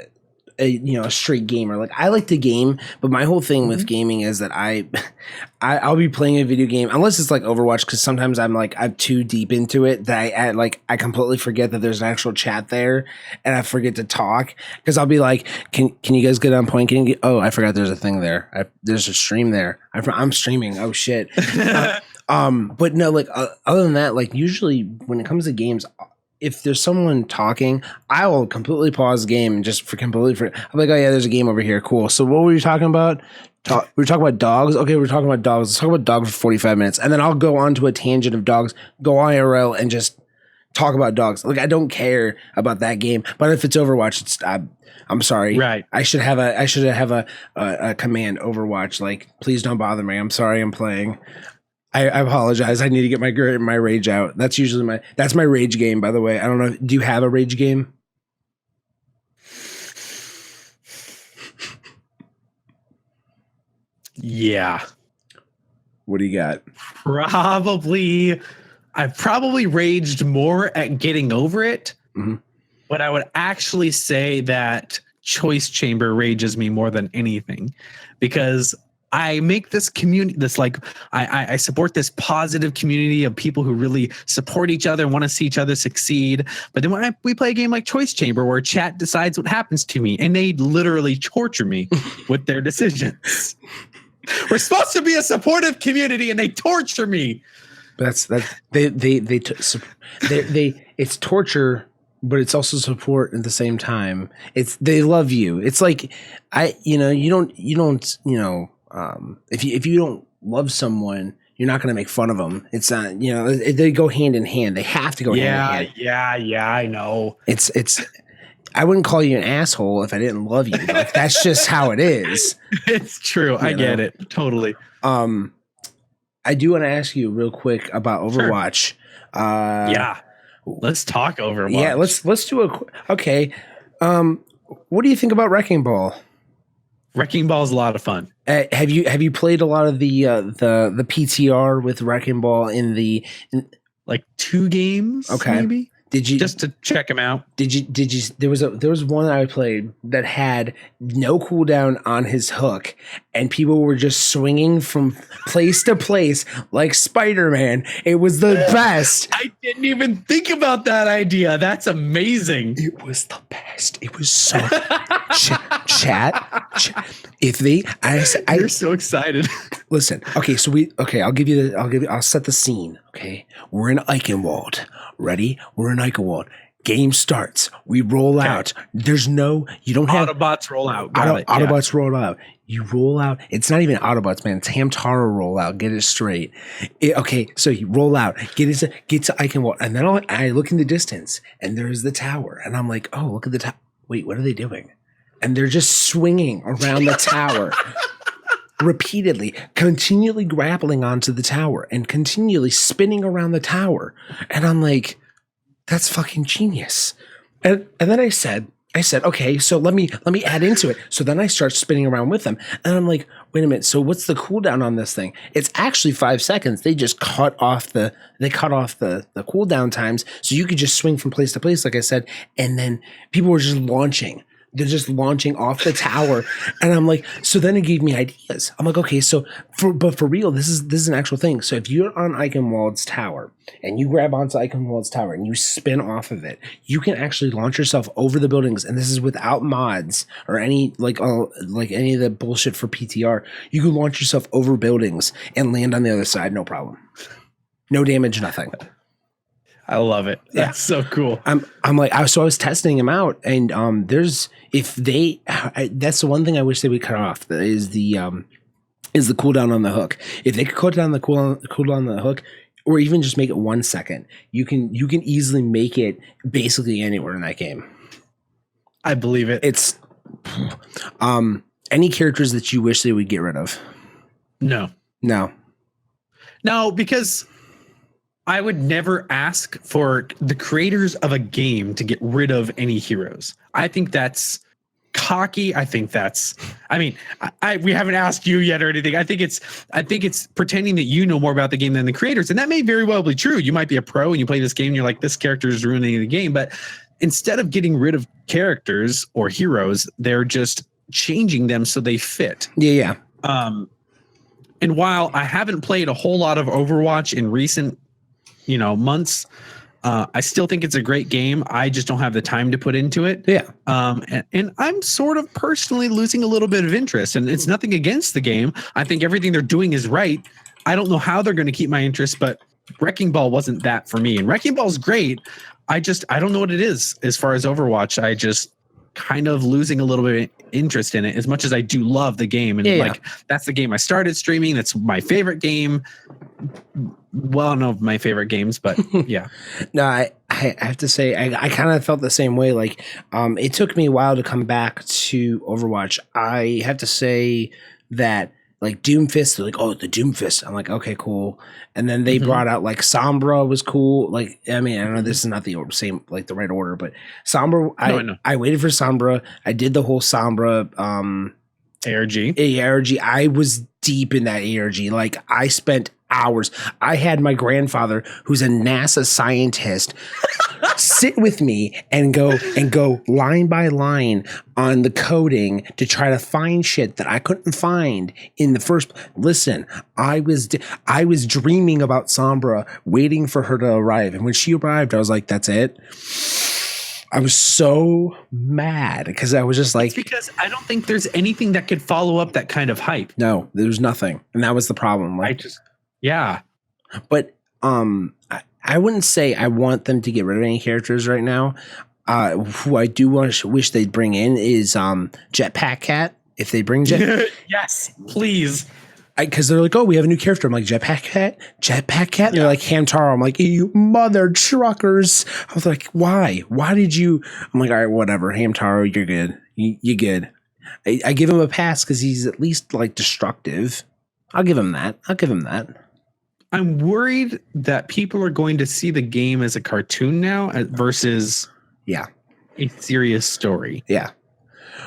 S1: straight gamer. I like to game, but my whole thing with gaming is that I'll be playing a video game, unless it's Overwatch, because sometimes I'm too deep into it that I completely forget that there's an actual chat there, and I forget to talk, because I'll be like, can you guys get on point? I forgot there's a thing there. There's a stream there. I'm streaming. Oh shit. But no, other than that, usually when it comes to games, if there's someone talking, I will completely pause the game and I'm like, oh yeah, there's a game over here. Cool. So what were you talking about? We were talking about dogs. Okay, we're talking about dogs. Let's talk about dogs for 45 minutes. And then I'll go on to a tangent of dogs, go IRL and just talk about dogs. I don't care about that game, but if it's Overwatch, I'm sorry.
S2: Right.
S1: I should have a command, Overwatch, please don't bother me. I'm sorry, I'm playing. I apologize. I need to get my rage out. That's usually my rage game, by the way. I don't know. Do you have a rage game?
S2: Yeah.
S1: What do you got?
S2: I've probably raged more at getting over it, but I would actually say that Choice Chamber rages me more than anything, because I make this community, I support this positive community of people who really support each other and want to see each other succeed. But then when we play a game like Choice Chamber, where chat decides what happens to me, and they literally torture me with their decisions. We're supposed to be a supportive community, and they torture me.
S1: It's torture, but it's also support at the same time. They love you. It's like if you don't love someone, you're not going to make fun of them. It's not, they go hand in hand. They have to go hand in hand.
S2: Yeah, I know.
S1: I wouldn't call you an asshole if I didn't love you. Like, that's just how it is.
S2: It's true. I get it. Totally.
S1: I do want to ask you real quick about Overwatch.
S2: Sure. Let's talk Overwatch.
S1: Yeah, let's do okay. What do you think about Wrecking Ball?
S2: Wrecking Ball is a lot of fun.
S1: Have you played a lot of the PTR with Wrecking Ball in
S2: like 2 games?
S1: Okay.
S2: Maybe?
S1: Did you
S2: just to check them out?
S1: Did you? There was one I played that had no cooldown on his hook, and people were just swinging from place to place like Spider-Man. It was the best.
S2: I didn't even think about that idea. That's amazing.
S1: It was the best. It was so chat. If you're
S2: so excited.
S1: Listen. Okay, so I'll set the scene. Okay, we're in Eichenwald. Ready? We're in Eichenwald. Game starts. We roll out. You don't have
S2: Autobots roll out.
S1: Autobots roll out. You roll out. It's not even Autobots, man. It's Hamtaro roll out. Get it straight. Okay, so you roll out. Get to Eichenwald, and then I look in the distance, and there's the tower, and I'm like, oh, look at the tower. Wait, what are they doing? And they're just swinging around the tower. Repeatedly, continually grappling onto the tower and continually spinning around the tower. And I'm like, that's fucking genius. And then I said, okay, so let me add into it. So then I start spinning around with them. And I'm like, wait a minute. So what's the cooldown on this thing? It's actually 5 seconds. They just cut off the cooldown times. So you could just swing from place to place, like I said. And then people were just launching. They're just launching off the tower. And I'm like, so then it gave me ideas. I'm like, okay, so for real, this is an actual thing. So if you're on Eichenwald's tower and you grab onto Eichenwald's tower and you spin off of it, you can actually launch yourself over the buildings. And this is without mods or any like any of the bullshit for PTR. You can launch yourself over buildings and land on the other side, no problem. No damage, nothing.
S2: I love it. That's so cool.
S1: I was testing them out, and that's the one thing I wish they would cut off is the cooldown on the hook. If they could cut down the cooldown on the hook, or even just make it 1 second, you can easily make it basically anywhere in that game.
S2: I believe it.
S1: It's any characters that you wish they would get rid of?
S2: No, because I would never ask for the creators of a game to get rid of any heroes. I think that's cocky. I think we haven't asked you yet or anything. I think it's pretending that you know more about the game than the creators. And that may very well be true. You might be a pro and you play this game and you're like, this character is ruining the game. But instead of getting rid of characters or heroes, they're just changing them so they fit.
S1: Yeah.
S2: And while I haven't played a whole lot of Overwatch in recent months, I still think it's a great game. I just don't have the time to put into it.
S1: Yeah.
S2: And I'm sort of personally losing a little bit of interest, and it's nothing against the game. I think everything they're doing is right. I don't know how they're going to keep my interest, but Wrecking Ball wasn't that for me. And Wrecking Ball's great. I don't know what it is as far as Overwatch. I just kind of losing a little bit of interest in it, as much as I do love the game. And that's the game I started streaming. That's my favorite game. Well, I don't know of my favorite games, but yeah.
S1: No, I have to say, I kind of felt the same way. Like, it took me a while to come back to Overwatch. I have to say that, like, Doomfist, they're like, oh, the Doomfist. I'm like, okay, cool. And then they brought out, like, Sombra was cool. Like, I mean, I know this is not the same, like, the right order, but Sombra, I waited for Sombra. I did the whole Sombra ARG. I was deep in that ARG. Like, I spent hours. I had my grandfather, who's a NASA scientist, sit with me and go line by line on the coding to try to find shit that I couldn't find in the first. Listen, I was dreaming about Sombra, waiting for her to arrive, and when she arrived, I was like, "That's it." I was so mad because I was just like,
S2: it's because I don't think there's anything that could follow up that kind of hype.
S1: no, there's nothing, and that was the problem. Like,
S2: But
S1: I wouldn't say I want them to get rid of any characters right now. Who I do wish they'd bring in is Jetpack Cat. If they bring
S2: yes, please.
S1: Because they're like, oh, we have a new character. I'm like, Jetpack Cat? And they're like, Hamtaro. I'm like, you mother truckers. I was like, why? Why did you? I'm like, all right, whatever. Hamtaro, you're good. You're good. I give him a pass because he's at least like destructive. I'll give him that.
S2: I'm worried that people are going to see the game as a cartoon now versus a serious story.
S1: Yeah.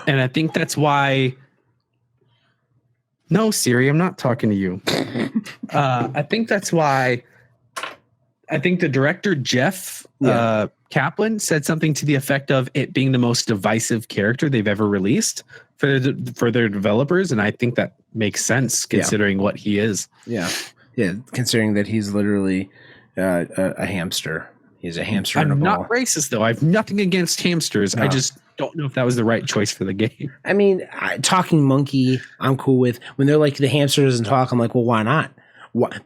S2: And I think that's why. No, Siri, I'm not talking to you. I think that's why. I think the director, Jeff Kaplan, said something to the effect of it being the most divisive character they've ever released for their developers. And I think that makes sense considering what he is.
S1: Yeah. Yeah. Considering that he's literally a hamster. He's a hamster in a ball.
S2: I'm not racist, though. I have nothing against hamsters. No. I just don't know if that was the right choice for the game.
S1: I mean, talking monkey, I'm cool with. When they're like, the hamster doesn't talk, I'm like, well, why not?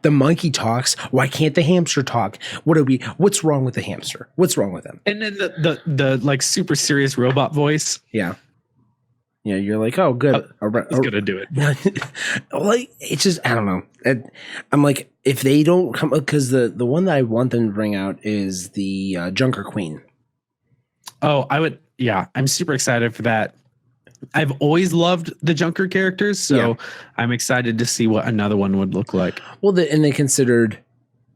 S1: The monkey talks. Why can't the hamster talk? What's wrong with the hamster? What's wrong with him?
S2: And then the like super serious robot voice.
S1: Yeah. Yeah, you're like, oh, good.
S2: He's gonna do it.
S1: Like, it's just, I don't know. I'm like, if they don't come, because the one that I want them to bring out is the Junker Queen.
S2: Oh, I would. Yeah, I'm super excited for that. I've always loved the Junker characters, so I'm excited to see what another one would look like.
S1: Well, and they considered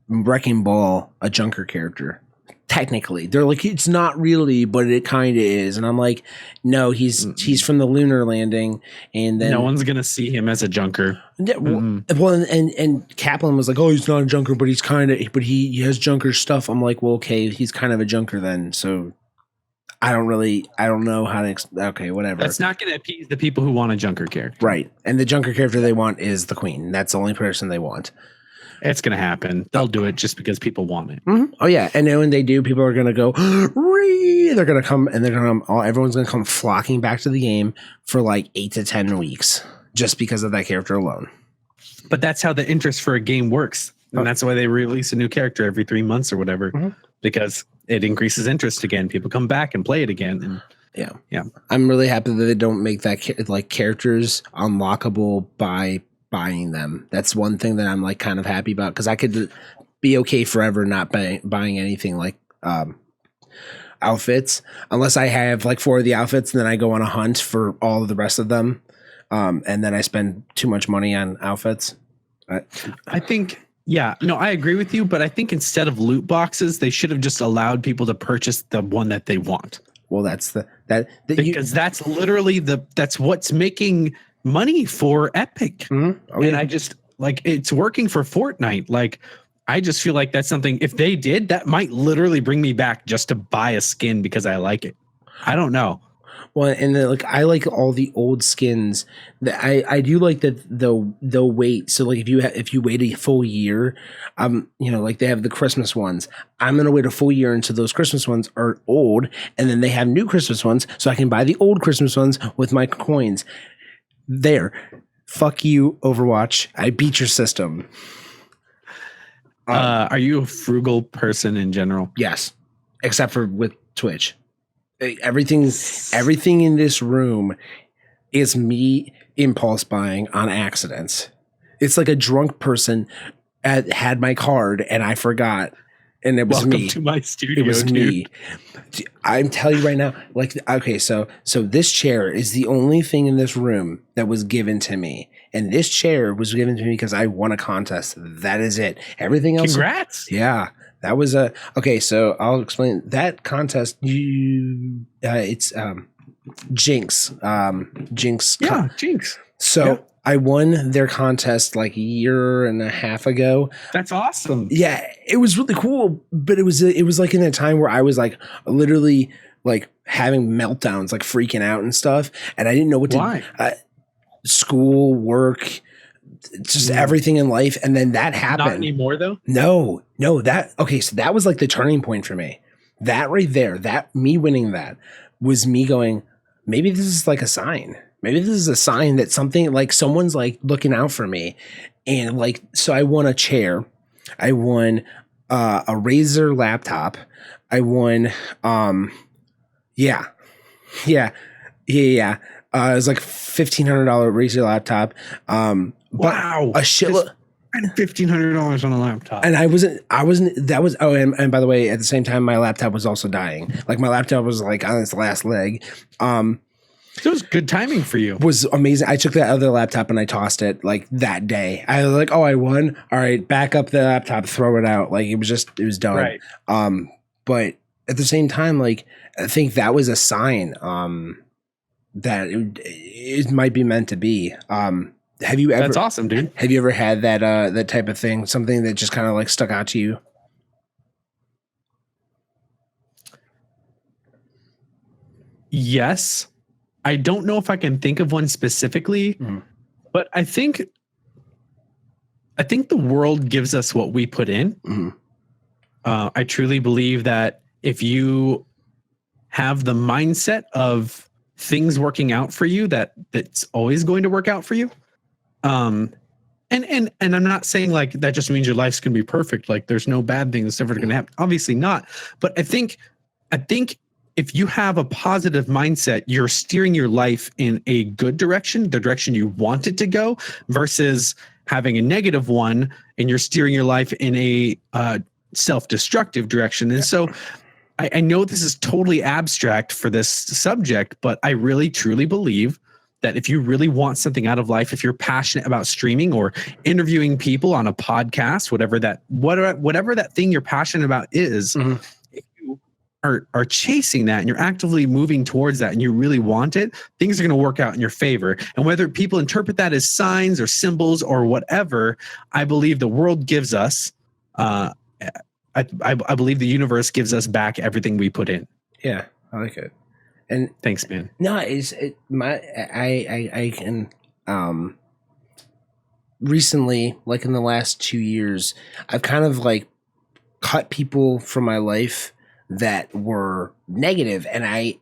S1: Wrecking Ball a Junker character. Technically, they're like, it's not really, but it kind of is. And I'm like, no, he's from the lunar landing, and then
S2: no one's gonna see him as a Junker.
S1: Well, and Kaplan was like, oh, he's not a Junker, but he has Junker stuff. I'm like, well, okay, he's kind of a Junker then. So I don't know how to. Okay, whatever.
S2: That's not going to appease the people who want a Junker character,
S1: right? And the Junker character they want is the Queen. That's the only person they want.
S2: It's going to happen. They'll do it just because people want it.
S1: Mm-hmm. Oh yeah, and then when they do, people are going to go. They're going to come, and everyone's going to come flocking back to the game for like 8 to 10 weeks just because of that character alone.
S2: But that's how the interest for a game works, and that's why they release a new character every 3 months or whatever, because it increases interest again. People come back and play it again, and yeah.
S1: I'm really happy that they don't make that like characters unlockable by buying them. That's one thing that I'm like kind of happy about, because I could be okay forever not buying anything like outfits unless I have like 4 of the outfits, and then I go on a hunt for all of the rest of them, and then I spend too much money on outfits.
S2: I think. Yeah, no, I agree with you, but I think instead of loot boxes, they should have just allowed people to purchase the one that they want.
S1: Well, that's
S2: that's literally that's what's making money for Epic.
S1: Mm-hmm. Oh, yeah.
S2: And I just like, it's working for Fortnite. Like, I just feel like that's something, if they did, that might literally bring me back just to buy a skin because I like it. I don't know.
S1: Well, and I like all the old skins. That I do like that they'll wait. So like if you wait a full year, like they have the Christmas ones. I'm gonna wait a full year until those Christmas ones are old, and then they have new Christmas ones, so I can buy the old Christmas ones with my coins. There, fuck you, Overwatch. I beat your system.
S2: Are you a frugal person in general?
S1: Yes, except for with Twitch. Everything in this room is me impulse buying on accidents. It's like a drunk person had my card and I forgot, and it was
S2: Welcome
S1: me.
S2: To my studio,
S1: it was
S2: dude.
S1: me. I'm telling you right now. Like, okay, so this chair is the only thing in this room that was given to me, and this chair was given to me because I won a contest. That is it. Everything else.
S2: Congrats.
S1: Yeah. That was okay. So I'll explain that contest. It's Jinx. Jinx.
S2: Yeah, Jinx.
S1: So I won their contest like a year and a half ago.
S2: That's awesome.
S1: Yeah, it was really cool, but it was like in a time where I was like literally like having meltdowns, like freaking out and stuff, and I didn't know what to.
S2: Why?
S1: School, work, just everything in life, and then that happened.
S2: Not anymore, though.
S1: No, that okay. So that was like the turning point for me. That right there, that me winning that was me going, maybe this is like a sign. Maybe this is a sign that something like someone's like looking out for me. And like, so I won a chair. I won a Razer laptop. I won, yeah. It was like $1,500 Razer laptop.
S2: Wow.
S1: A shitload.
S2: $1,500 on a laptop.
S1: And I wasn't, and by the way, at the same time, my laptop was also dying. Like my laptop was like on its last leg.
S2: So it was good timing for you.
S1: Was amazing. I took that other laptop and I tossed it like that day. I was like, oh, I won. All right, back up the laptop, throw it out. Like it was done.
S2: Right.
S1: But at the same time, like I think that was a sign that it might be meant to be. Have you ever?
S2: That's awesome, dude.
S1: Have you ever had that type of thing? Something that just kind of like stuck out to you?
S2: Yes. I don't know if I can think of one specifically, but I think the world gives us what we put in. I truly believe that if you have the mindset of things working out for you, that's always going to work out for you. And I'm not saying like that just means your life's gonna be perfect. Like there's no bad thing that's ever gonna happen. Obviously not. But I think if you have a positive mindset, you're steering your life in a good direction, the direction you want it to go, versus having a negative one and you're steering your life in a self-destructive direction. And so I know this is totally abstract for this subject, but I really truly believe that if you really want something out of life, if you're passionate about streaming or interviewing people on a podcast, whatever that thing you're passionate about is, if you are chasing that and you're actively moving towards that and you really want it, things are going to work out in your favor. And whether people interpret that as signs or symbols or whatever, I believe the world gives us, I believe the universe gives us back everything we put in.
S1: Yeah, I like it. And
S2: thanks, man.
S1: No, I can recently, like in the last 2 years, I've kind of like cut people from my life that were negative, and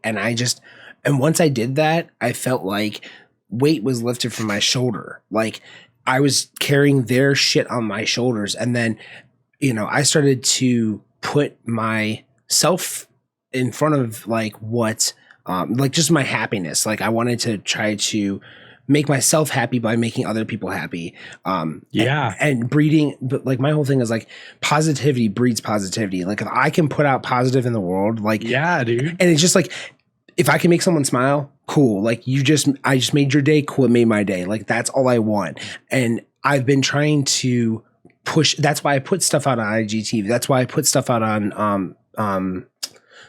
S1: once I did that, I felt like weight was lifted from my shoulder. Like I was carrying their shit on my shoulders, and then I started to put myself in front of like what. Like just my happiness. Like I wanted to try to make myself happy by making other people happy. And breeding, but like my whole thing is like positivity breeds positivity. Like if I can put out positive in the world, like,
S2: yeah, dude.
S1: And it's just like, if I can make someone smile, cool. Like I just made your day. Cool. It made my day. Like that's all I want. And I've been trying to push. That's why I put stuff out on IGTV. That's why I put stuff out on,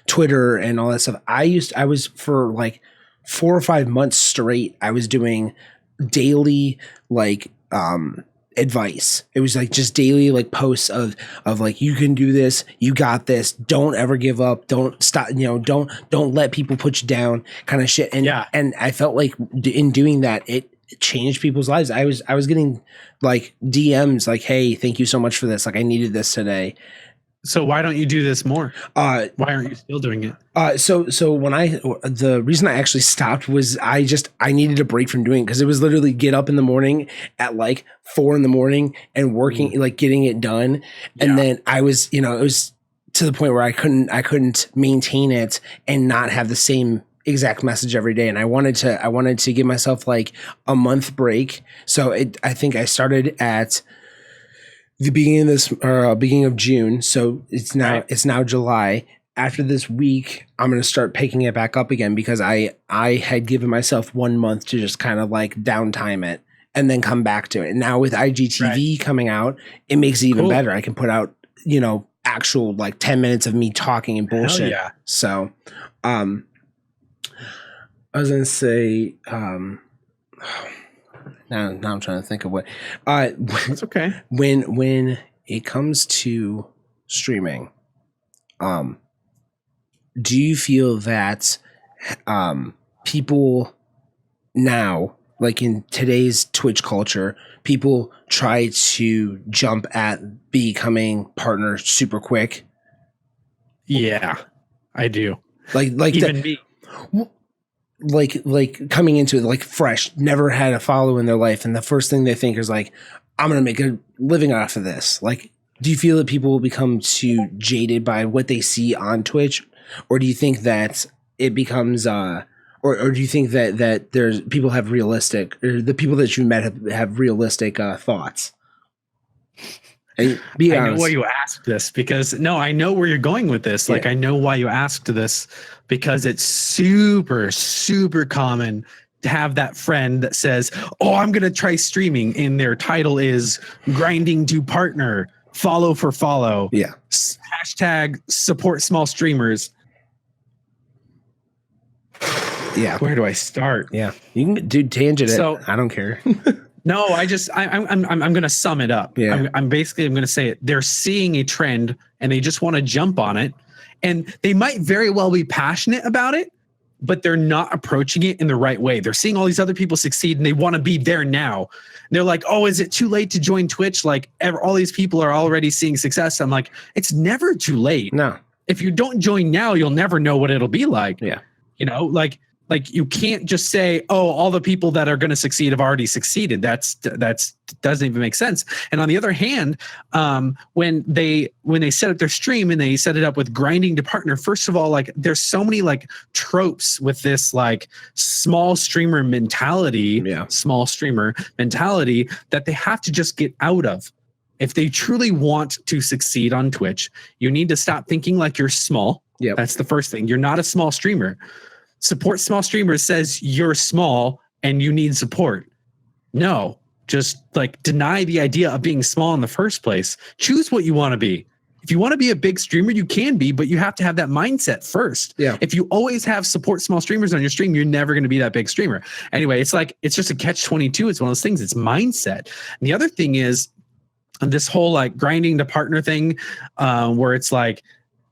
S1: Twitter and all that stuff. I was for like 4 or 5 months straight, I was doing daily like advice. It was like just daily like posts of like, you can do this, you got this, don't ever give up, don't stop, don't let people put you down, kind of shit. And and I felt like in doing that, it changed people's lives. I was getting like DMs like, hey, thank you so much for this, like I needed this today.
S2: So why don't you do this more? Why aren't you still doing it?
S1: So the reason I actually stopped was I needed a break from doing it, because it was literally get up in the morning at like 4 a.m. and working, like getting it done. And then I was, it was to the point where I couldn't maintain it and not have the same exact message every day. And I wanted to give myself like a month break. So I think I started at the beginning of June. So it's now July. After this week, I'm going to start picking it back up again, because I had given myself 1 month to just kind of like downtime it and then come back to it. And now with IGTV coming out, it makes it even better. I can put out, actual like 10 minutes of me talking and bullshit.
S2: Hell yeah.
S1: So, I was going to say, Now I'm trying to think of what.
S2: That's okay.
S1: When it comes to streaming, do you feel that people now, like in today's Twitch culture, people try to jump at becoming partners super quick?
S2: Yeah, I do.
S1: Like
S2: Even me.
S1: like coming into it like fresh, never had a follow in their life, and the first thing they think is like, I'm gonna make a living off of this. Like, do you feel that people will become too jaded by what they see on Twitch, or do you think that it becomes or do you think that there's people have realistic, or the people that you met have realistic thoughts? And be honest.
S2: I know why you asked this, because I know where you're going with this. Like,
S1: Yeah.
S2: I know why you asked this, because it's super, super common to have that friend that says, oh, I'm going to try streaming, and their title is grinding to partner, follow for follow.
S1: Yeah.
S2: Hashtag support small streamers.
S1: Yeah.
S2: Where do I start?
S1: Yeah. You can do tangent it.
S2: So-
S1: I don't care.
S2: No, I'm going to sum it up.
S1: Yeah.
S2: I'm going to say it. They're seeing a trend and they just want to jump on it, and they might very well be passionate about it, but they're not approaching it in the right way. They're seeing all these other people succeed and they want to be there now. And they're like, oh, is it too late to join Twitch? Like, all these people are already seeing success. I'm like, it's never too late.
S1: No.
S2: If you don't join now, you'll never know what it'll be like.
S1: Yeah.
S2: You know, like you can't just say, oh, all the people that are going to succeed have already succeeded. That's doesn't even make sense. And on the other hand, when they set up their stream and they set it up with grinding to partner, first of all, like, there's so many like tropes with this like small streamer mentality that they have to just get out of. If they truly want to succeed on Twitch, you need to stop thinking like you're small.
S1: Yeah.
S2: That's the first thing. You're not a small streamer. Support small streamers says you're small and you need support. No, just like deny the idea of being small in the first place. Choose what you want to be. If you want to be a big streamer, you can be, but you have to have that mindset first.
S1: Yeah.
S2: If you always have support small streamers on your stream, you're never going to be that big streamer. Anyway, it's just a catch-22. It's one of those things. It's mindset. And the other thing is this whole like grinding to partner thing, where it's like,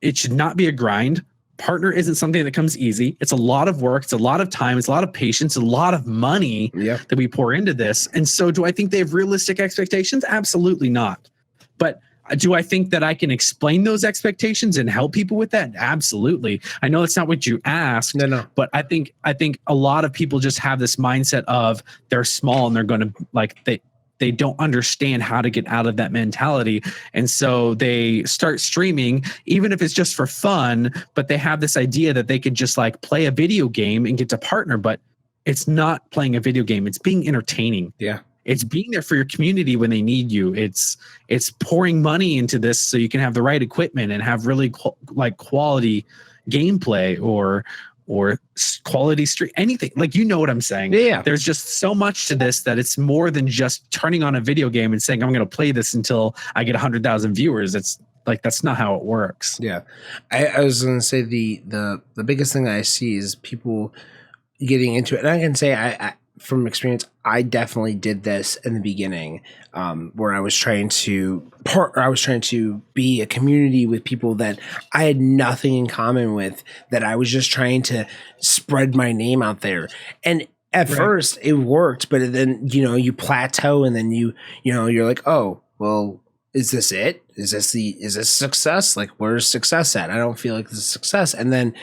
S2: it should not be a grind. Partner isn't something that comes easy. It's a lot of work. It's a lot of time. It's a lot of patience, a lot of money that we pour into this. And so do I think they have realistic expectations? Absolutely not. But do I think that I can explain those expectations and help people with that? Absolutely. I know that's not what you asked.
S1: No.
S2: But I think a lot of people just have this mindset of they're small and they're going to like, they don't understand how to get out of that mentality. And so they start streaming, even if it's just for fun, but they have this idea that they could just like play a video game and get to partner, but it's not playing a video game. It's being entertaining.
S1: Yeah.
S2: It's being there for your community when they need you. It's pouring money into this so you can have the right equipment and have really quality gameplay or quality stream, anything. Like, you know what I'm saying?
S1: Yeah.
S2: There's just so much to this that it's more than just turning on a video game and saying, I'm going to play this until I get 100,000 viewers. It's like, that's not how it works.
S1: Yeah. I was going to say the biggest thing that I see is people getting into it. And I can say I from experience, I definitely did this in the beginning, where I was trying to be a community with people that I had nothing in common with, that I was just trying to spread my name out there. And at first it worked, but then, you plateau, and then you're like, oh, well, is this it? Is this success? Like, where's success at? I don't feel like this is success. And then,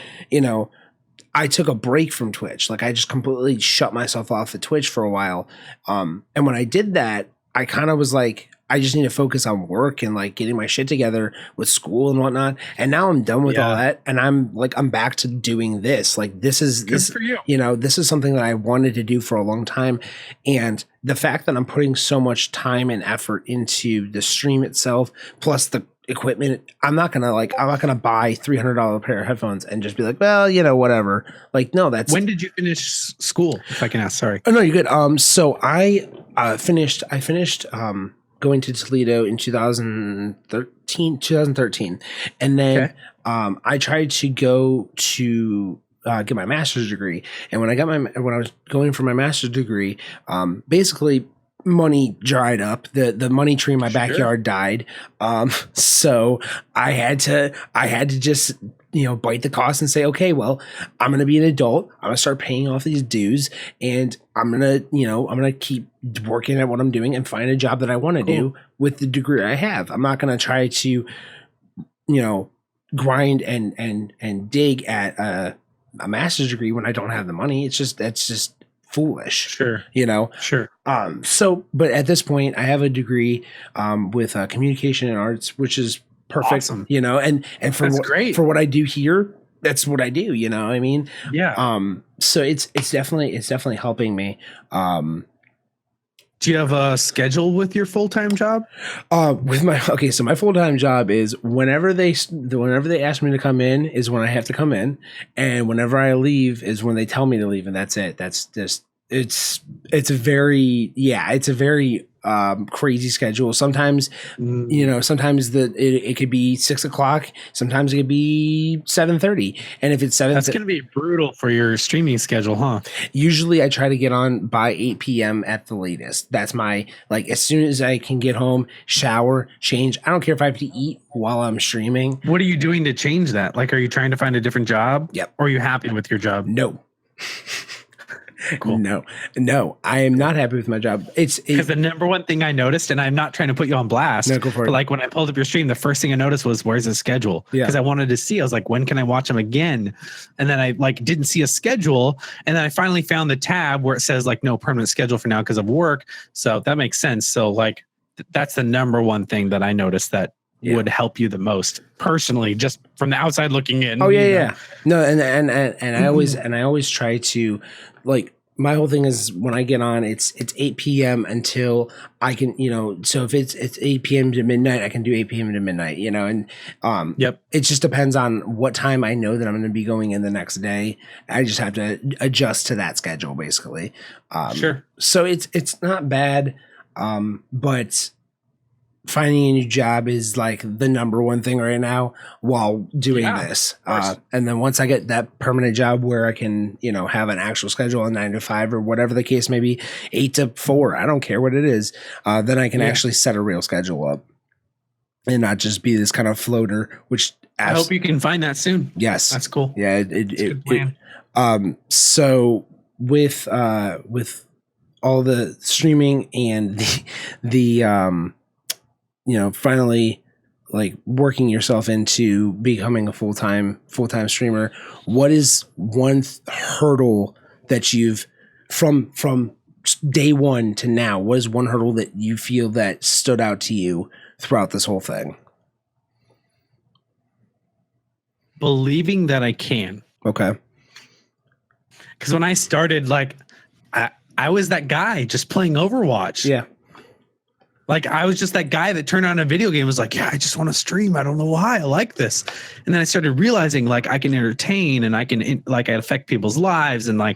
S1: I took a break from Twitch. Like, I just completely shut myself off at Twitch for a while. And when I did that, I kind of was like, I just need to focus on work and like getting my shit together with school and whatnot. And now I'm done with all that. And I'm back to doing this. Like, this is
S2: for you.
S1: This is something that I wanted to do for a long time. And the fact that I'm putting so much time and effort into the stream itself, plus the equipment, I'm not gonna buy $300 pair of headphones and just be like, well, whatever. Like, no, that's.
S2: When did you finish school, if I can ask? Sorry.
S1: Oh no, you're good. So I finished going to Toledo in 2013, and then I tried to go to get my master's degree. And when I was going for my master's degree, basically money dried up. The money tree in my backyard died. So I had to just, bite the cost and say, okay, well, I'm going to be an adult. I'm going to start paying off these dues, and I'm going to keep working at what I'm doing and find a job that I want to do with the degree I have. I'm not going to try to, grind and dig at a master's degree when I don't have the money. That's just foolish.
S2: Sure. Sure.
S1: But at this point I have a degree, with communication and arts, which is perfect.
S2: Awesome.
S1: And
S2: great.
S1: For what I do here, that's what I do. I mean?
S2: Yeah.
S1: So it's definitely helping me.
S2: Do you have a schedule with your full-time job?
S1: So my full-time job is whenever they ask me to come in is when I have to come in, and whenever I leave is when they tell me to leave, and that's it. That's just it's a very crazy schedule. Sometimes sometimes it could be 6 o'clock, sometimes it could be 7:30, and if it's 7,
S2: that's going to be brutal for your streaming schedule, huh?
S1: Usually I try to get on by 8 p.m. at the latest. That's my, as soon as I can get home, shower, change. I don't care if I have to eat while I'm streaming.
S2: What are you doing to change that? Are you trying to find a different job?
S1: Yep.
S2: Or are you happy with your job?
S1: No.
S2: Cool.
S1: No, I am not happy with my job. It's
S2: because the number one thing I noticed, and I'm not trying to put you on blast,
S1: no, go for it.
S2: But when I pulled up your stream, the first thing I noticed was, where's the schedule? Because I wanted to see, I was like, when can I watch them again? And then I didn't see a schedule. And then I finally found the tab where it says no permanent schedule for now because of work. So that makes sense. So that's the number one thing that I noticed that would help you the most personally, just from the outside looking in.
S1: Oh yeah. No, and I always try to, my whole thing is when I get on, it's 8 p.m. until I can, so if it's 8 p.m. to midnight, I can do 8 p.m. to midnight, and it just depends on what time I know that I'm going to be going in the next day. I just have to adjust to that schedule basically.
S2: Sure.
S1: So it's not bad, but finding a new job is the number one thing right now while doing this. And then once I get that permanent job where I can, have an actual schedule, a 9 to 5 or whatever the case may be, 8 to 4, I don't care what it is. Then I can actually set a real schedule up and not just be this kind of floater, which
S2: I hope you can find that soon.
S1: Yes.
S2: That's cool.
S1: Yeah.
S2: Good plan.
S1: So with all the streaming and the finally working yourself into becoming a full-time streamer, what is one hurdle that you've from day one to now, what is one hurdle that you feel that stood out to you throughout this whole thing?
S2: Believing that I can.
S1: Okay.
S2: Because when I started, I was that guy just playing Overwatch.
S1: Yeah.
S2: I was just that guy that turned on a video game and was like, yeah, I just want to stream. I don't know why I like this. And then I started realizing I can entertain and I can I affect people's lives and I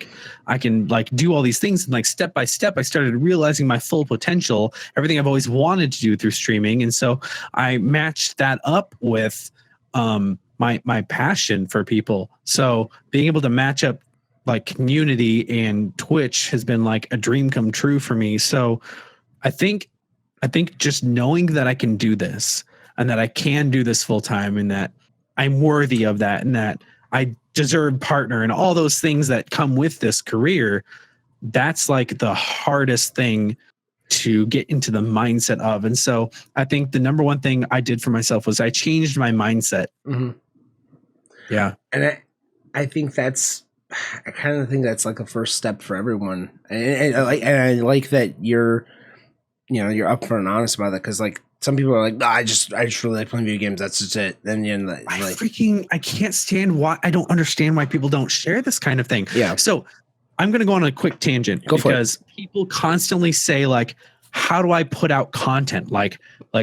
S2: can do all these things. And step by step, I started realizing my full potential, everything I've always wanted to do through streaming. And so I matched that up with my passion for people. So being able to match up community and Twitch has been a dream come true for me. So I think just knowing that I can do this and that I can do this full time and that I'm worthy of that and that I deserve partner and all those things that come with this career, that's the hardest thing to get into the mindset of. And so I think the number one thing I did for myself was I changed my mindset.
S1: Mm-hmm.
S2: Yeah.
S1: And I think I kind of think that's a first step for everyone. And I like that you're upfront and honest about that, because some people are I just really like playing video games. That's just it. Then
S2: I can't stand why I don't understand why people don't share this kind of thing.
S1: Yeah.
S2: So I'm going to go on a quick tangent because people constantly say how do I put out content?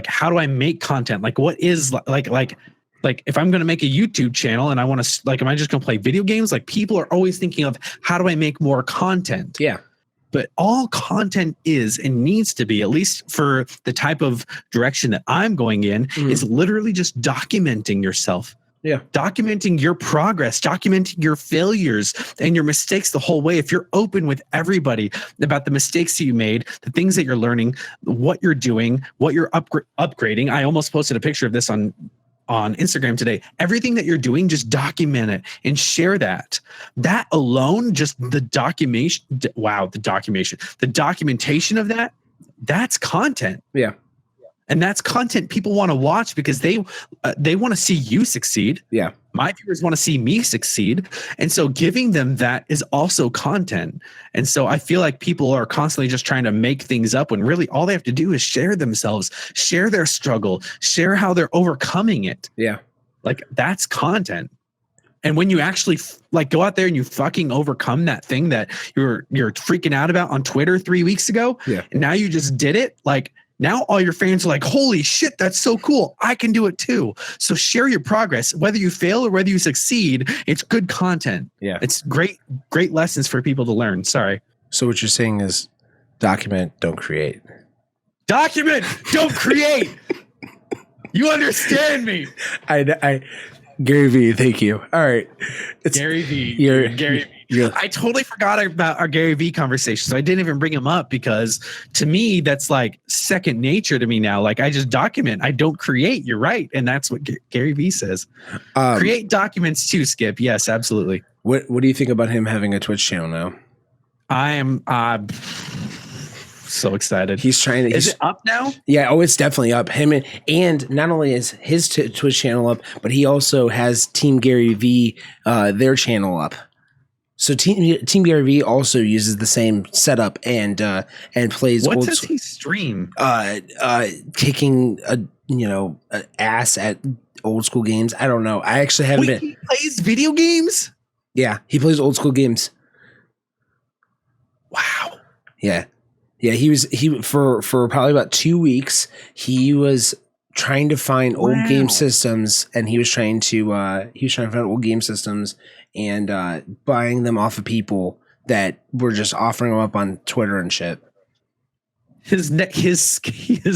S2: How do I make content? What is if I'm going to make a YouTube channel and I want to am I just going to play video games? People are always thinking of how do I make more content?
S1: Yeah.
S2: But all content is and needs to be, at least for the type of direction that I'm going in, is literally just documenting yourself.
S1: Yeah.
S2: Documenting your progress, documenting your failures and your mistakes the whole way. If you're open with everybody about the mistakes that you made, the things that you're learning, what you're doing, what you're upgrading. I almost posted a picture of this on Instagram today. Everything that you're doing, just document it and share that. That alone, just the documentation. Wow, the documentation of that, that's content.
S1: Yeah.
S2: And that's content people want to watch because they want to see you succeed.
S1: Yeah.
S2: My viewers want to see me succeed. And so giving them that is also content. And so I feel like people are constantly just trying to make things up when really all they have to do is share themselves, share their struggle, share how they're overcoming it.
S1: Yeah.
S2: Like that's content. And when you actually like go out there and you fucking overcome that thing that you're freaking out about on Twitter 3 weeks ago,
S1: yeah,
S2: and now you just did it, like now all your fans are like, holy shit, that's so cool. I can do it too. So share your progress. Whether you fail or whether you succeed, it's good content.
S1: Yeah.
S2: It's great lessons for people to learn. Sorry.
S1: So what you're saying is document, don't create.
S2: Document, don't create. You understand me.
S1: I Gary V, thank you. All right.
S2: It's Gary V. Gary V. I totally forgot about our Gary V conversation, so I didn't even bring him up because to me, that's like second nature to me now. Like I just document, I don't create. You're right. And that's what Gary V says. Create documents too, Skip. Yes, absolutely.
S1: What do you think about him having a Twitch channel now?
S2: I am so excited.
S1: He's trying to.
S2: Is it up now?
S1: Yeah. Oh, it's definitely up. Him and not only is his Twitch channel up, but he also has Team Gary V, their channel up. So Team Gary V also uses the same setup and plays.
S2: What does he stream?
S1: Kicking ass at old school games. I don't know. I actually haven't been.
S2: He plays video games.
S1: Yeah, he plays old school games.
S2: Wow.
S1: Yeah. He for probably about 2 weeks. He was trying to find old game systems, and he was trying to find old game systems and buying them off of people that were just offering them up on Twitter and shit.
S2: His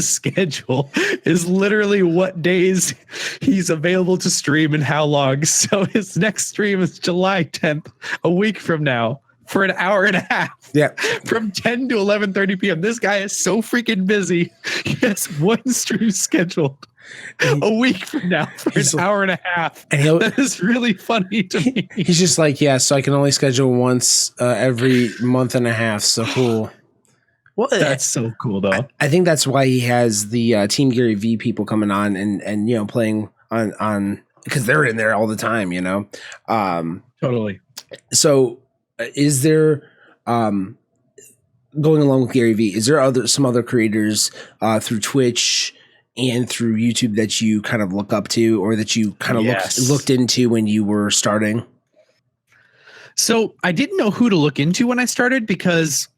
S2: schedule is literally what days he's available to stream and how long. So his next stream is July 10th, a week from now, for an hour and a half.
S1: Yeah.
S2: From 10 to 11:30 p.m. This guy is so freaking busy. He has one stream scheduled a week from now for an hour and a half. And that is really funny to me.
S1: He's just like, yeah, so I can only schedule once every month and a half. So cool.
S2: Well, that's so cool, though.
S1: I think that's why he has the Team Gary V people coming on and playing on because they're in there all the time,
S2: Totally.
S1: So is there going along with Gary V, is there some other creators through Twitch and through YouTube that you kind of look up to or that you kind of looked into when you were starting?
S2: So I didn't know who to look into when I started because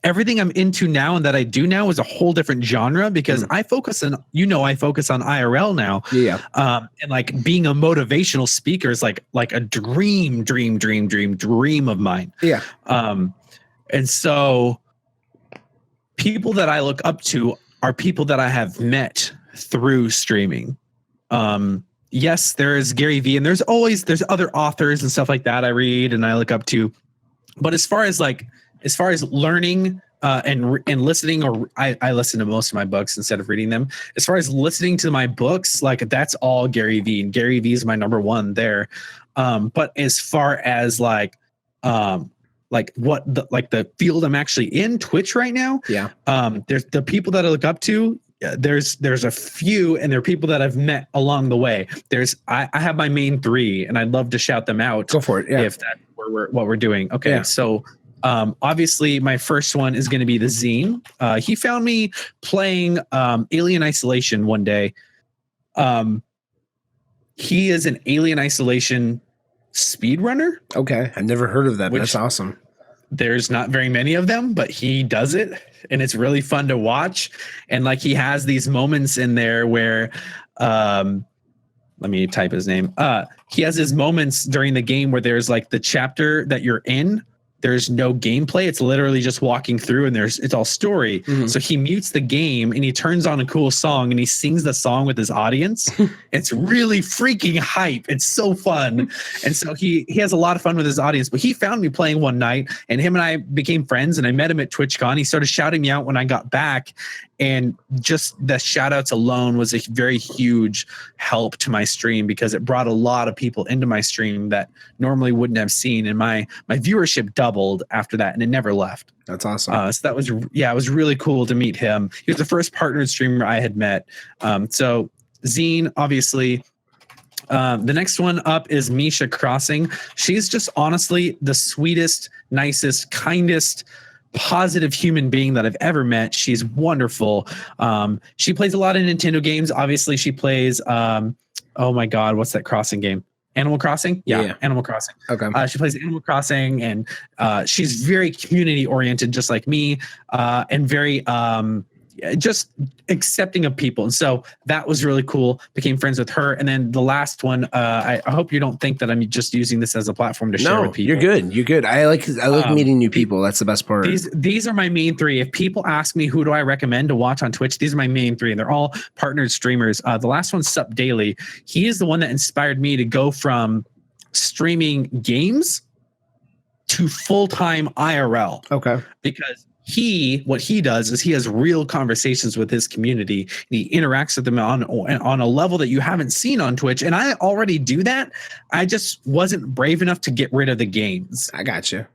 S2: everything I'm into now and that I do now is a whole different genre because I focus on IRL now.
S1: Yeah.
S2: And like being a motivational speaker is like a dream of mine.
S1: Yeah.
S2: And so people that I look up to are people that I have met through streaming. Yes, there is Gary V and there's other authors and stuff like that I read and I look up to. But as far as learning and listening, or I listen to most of my books instead of reading them. As far as listening to my books, like that's all Gary V, and Gary V is my number one there. But as far as the field I'm actually in, Twitch right now.
S1: Yeah.
S2: There's the people that I look up to. There's a few, and there are people that I've met along the way. I have my main three, and I'd love to shout them out.
S1: Go for it. Yeah.
S2: If that's what we're doing. Okay. Yeah. So. Obviously, my first one is going to be the Zine. He found me playing Alien Isolation one day. He is an Alien Isolation speedrunner.
S1: Okay, I've never heard of that. That's awesome.
S2: There's not very many of them, but he does it, and it's really fun to watch. And like he has these moments in there where, let me type his name. He has his moments during the game where there's like the chapter that you're in. there's no gameplay. It's literally just walking through, and it's all story. So he mutes the game and he turns on a cool song and he sings the song with his audience. It's really freaking hype. It's so fun. And so he has a lot of fun with his audience. But he found me playing one night, and him and I became friends, and I met him at TwitchCon. He started shouting me out when I got back, and just the shout outs alone was a very huge help to my stream, because it brought a lot of people into my stream that normally wouldn't have seen, and my viewership doubled after that, and it never left.
S1: That's awesome.
S2: So that was, it was really cool to meet him. He was the first partnered streamer I had met. So Zine, obviously. The next one up is Misha Crossing. She's just honestly the sweetest, nicest, kindest, positive human being that I've ever met. She's wonderful. She plays a lot of Nintendo games. Obviously, she plays, oh my God, what's that crossing game? Animal Crossing? Yeah. Animal Crossing.
S1: Okay.
S2: She plays Animal Crossing, and she's very community oriented, just like me, and very just accepting of people. And so that was really cool. Became friends with her. And then the last one, I hope you don't think that I'm just using this as a platform to share with people.
S1: You're good. You're good. I like meeting new people. That's the best part.
S2: These are my main three. If people ask me who do I recommend to watch on Twitch, these are my main three, and they're all partnered streamers. The last one's Sup Daily. He is the one that inspired me to go from streaming games to full-time IRL.
S1: Okay.
S2: Because what he does is he has real conversations with his community, and he interacts with them on a level that you haven't seen on Twitch. And I already do that. I just wasn't brave enough to get rid of the games.
S1: I got you.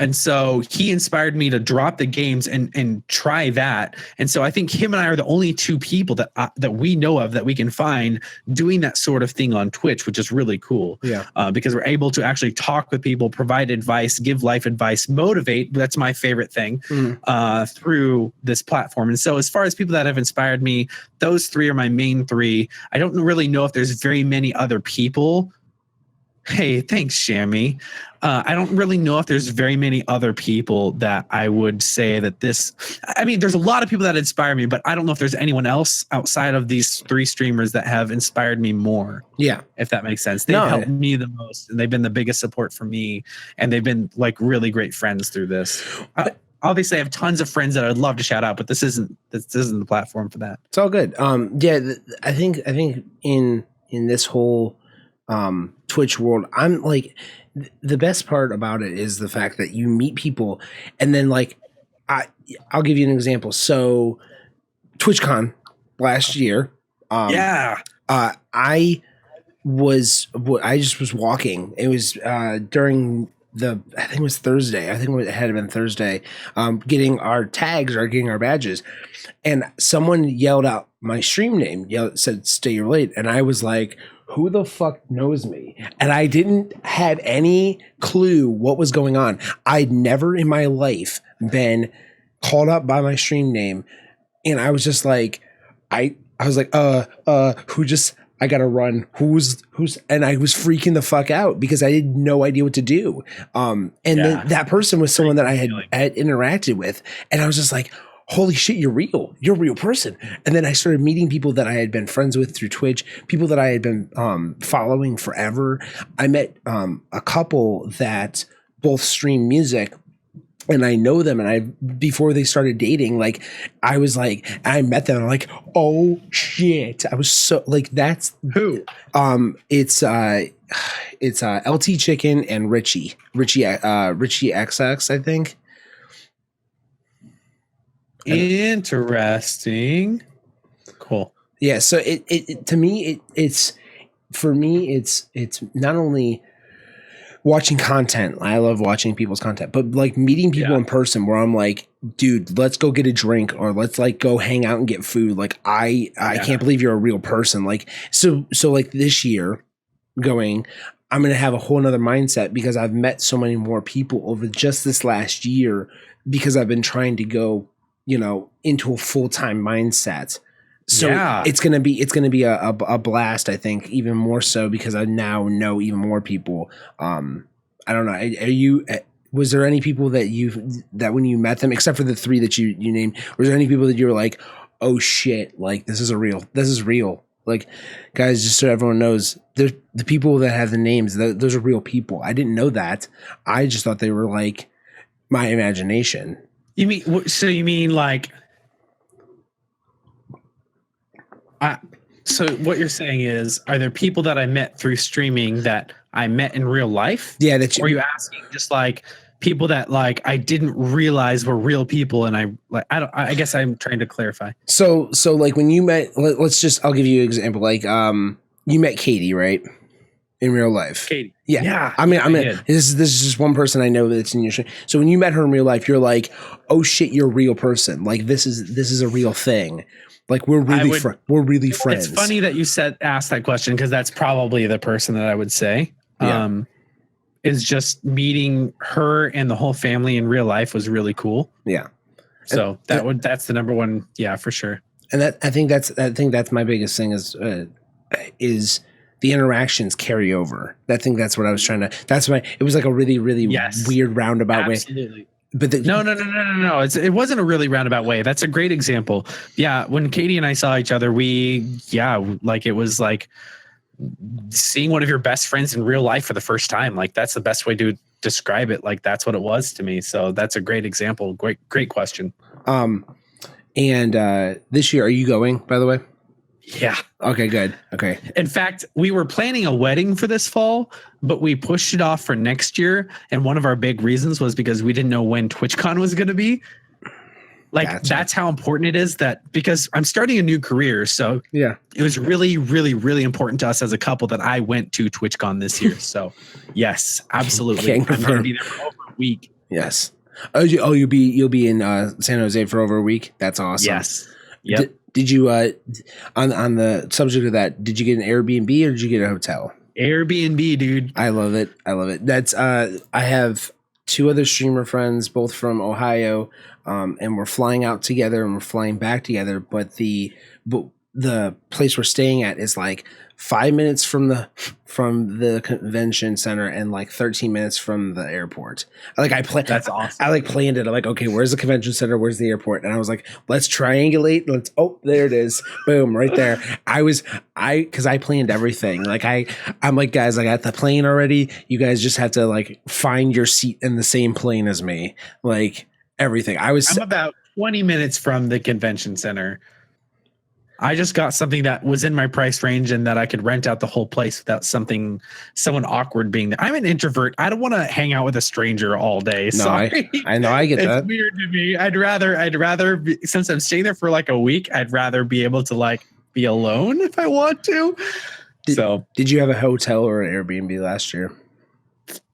S2: And so he inspired me to drop the games and try that. And so I think him and I are the only two people that we know of that we can find doing that sort of thing on Twitch, which is really cool.
S1: Yeah.
S2: Because we're able to actually talk with people, provide advice, give life advice, motivate. That's my favorite thing through this platform. And so as far as people that have inspired me, those three are my main three. I don't really know if there's very many other people. Hey, thanks, Shammy. I don't really know if there's very many other people that I would say that there's a lot of people that inspire me, but I don't know if there's anyone else outside of these three streamers that have inspired me more. Yeah. If that makes sense. They've helped me the most, and they've been the biggest support for me, and they've been like really great friends through this. Obviously I have tons of friends that I'd love to shout out, but this isn't the platform for that.
S1: It's all good. I think in this whole Twitch world, I'm like, the best part about it is the fact that you meet people, and then like I'll give you an example. So TwitchCon last year, I just was walking. It was during I think it was Thursday. I think it had been Thursday, getting our tags or getting our badges, and someone yelled out my stream name, said "Stay Your Late," and I was like, who the fuck knows me? And I didn't have any clue what was going on. I'd never in my life been called up by my stream name. And I was just like, I was like, I gotta run. Who's, and I was freaking the fuck out because I had no idea what to do. Then that person was someone that I had interacted with. And I was just like, holy shit, you're real. You're a real person. And then I started meeting people that I had been friends with through Twitch, people that I had been following forever. I met a couple that both stream music, and I know them. And before they started dating, like I was like, I met them. And I'm like, oh shit. I was so like, that's
S2: who?
S1: It's LT Chicken and Richie XX, I think.
S2: Interesting. Cool.
S1: Yeah. So it to me, it's not only watching content. I love watching people's content, but like meeting people in person where I'm like, dude, let's go get a drink, or let's like go hang out and get food. Like I can't believe you're a real person. Like, so like this year I'm going to have a whole nother mindset because I've met so many more people over just this last year because I've been trying to go, into a full-time mindset. So it's going to be a blast, I think, even more so because I now know even more people. I don't know. Was there any people that when you met them, except for the three that you named, was there any people that you were like, oh shit, like this is real? Like, guys, just so everyone knows, the people that have the names, those are real people. I didn't know that. I just thought they were like my imagination.
S2: You mean like? So what you're saying is, are there people that I met through streaming that I met in real life?
S1: Yeah,
S2: or are you asking just like people that like I didn't realize were real people, and I guess I'm trying to clarify.
S1: So like when you met, I'll give you an example. Like you met Katie, right? In real life.
S2: Katie.
S1: Yeah.
S2: Yeah.
S1: I mean, this is just one person I know that's in your stream. So when you met her in real life, you're like, oh shit, you're a real person. Like this is a real thing. Like we're really friends.
S2: It's funny that you asked that question, because that's probably the person that I would say.
S1: Yeah.
S2: Is just meeting her and the whole family in real life was really cool.
S1: Yeah.
S2: So that's the number one. Yeah, for sure.
S1: And I think that's my biggest thing is the interactions carry over. I think that's what I was trying to. That's why it was like a really weird roundabout way.
S2: Absolutely.
S1: But
S2: no. It wasn't a really roundabout way. That's a great example. Yeah, when Katie and I saw each other, it was like seeing one of your best friends in real life for the first time. Like that's the best way to describe it. Like that's what it was to me. So that's a great example. Great question.
S1: And this year, are you going, by the way?
S2: Yeah.
S1: Okay, good. Okay.
S2: In fact, we were planning a wedding for this fall, but we pushed it off for next year. And one of our big reasons was because we didn't know when TwitchCon was going to be. Like, gotcha. That's how important it is, that because I'm starting a new career. So yeah, it was really, really, really important to us as a couple that I went to TwitchCon this year. So yes, absolutely. I'm going to be there for over a week.
S1: Yes. You'll be in San Jose for over a week. That's awesome.
S2: Yes. Yep.
S1: Did you on the subject of that, did you get an Airbnb or did you get a hotel?
S2: Airbnb, dude.
S1: I love it. That's I have two other streamer friends, both from Ohio, and we're flying out together and we're flying back together. But the place we're staying at is like 5 minutes from the convention center and like 13 minutes from the airport. That's awesome. I planned it. I'm like, okay, where's the convention center? Where's the airport? And I was like, let's triangulate. There it is. Boom, right there. Cause I planned everything. Like I'm like, guys, I got the plane already. You guys just have to like find your seat in the same plane as me. Like everything. I'm
S2: about 20 minutes from the convention center. I just got something that was in my price range and that I could rent out the whole place without someone awkward being there. I'm an introvert. I don't want to hang out with a stranger all day.
S1: No,
S2: sorry.
S1: I know. I get that.
S2: It's weird to me. I'd rather be, since I'm staying there for like a week, I'd rather be able to like be alone if I want to.
S1: Did you have a hotel or an Airbnb last year?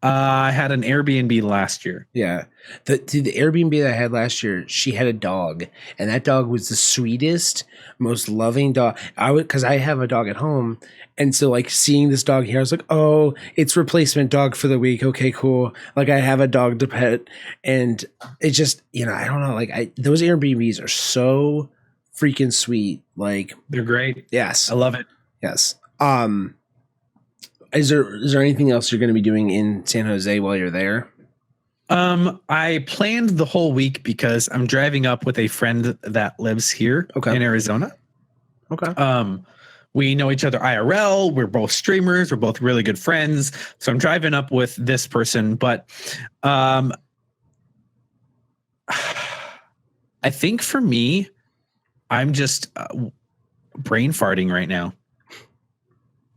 S2: I had an Airbnb last year.
S1: Yeah. The Airbnb that I had last year, she had a dog, and that dog was the sweetest, most loving dog. Because I have a dog at home, and so like seeing this dog here, I was like, oh, it's replacement dog for the week. Okay, cool. Like I have a dog to pet, and it just, I don't know. Like those Airbnbs are so freaking sweet. Like
S2: they're great.
S1: Yes,
S2: I love it.
S1: Yes. Is there anything else you're going to be doing in San Jose while you're there?
S2: I planned the whole week because I'm driving up with a friend that lives here in Arizona. Okay. We know each other IRL. We're both streamers. We're both really good friends. So I'm driving up with this person, but I think for me, I'm just brain farting right now.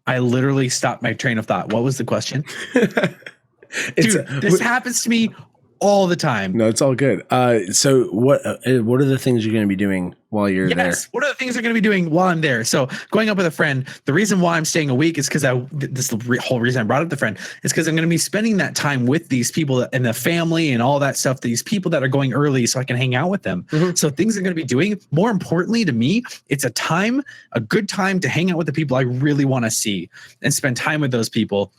S2: I literally stopped my train of thought. What was the question? Dude, this happens to me all the time.
S1: No, it's all good. So what are the things you're going to be doing while you're there?
S2: Yes, what are the things I'm going to be doing while I'm there? So going up with a friend, the reason why I'm staying a week is because this is the whole reason I brought up the friend is because I'm going to be spending that time with these people and the family and all that stuff, these people that are going early so I can hang out with them. Mm-hmm. So things I'm going to be doing, more importantly to me, it's a good time to hang out with the people I really want to see and spend time with those people.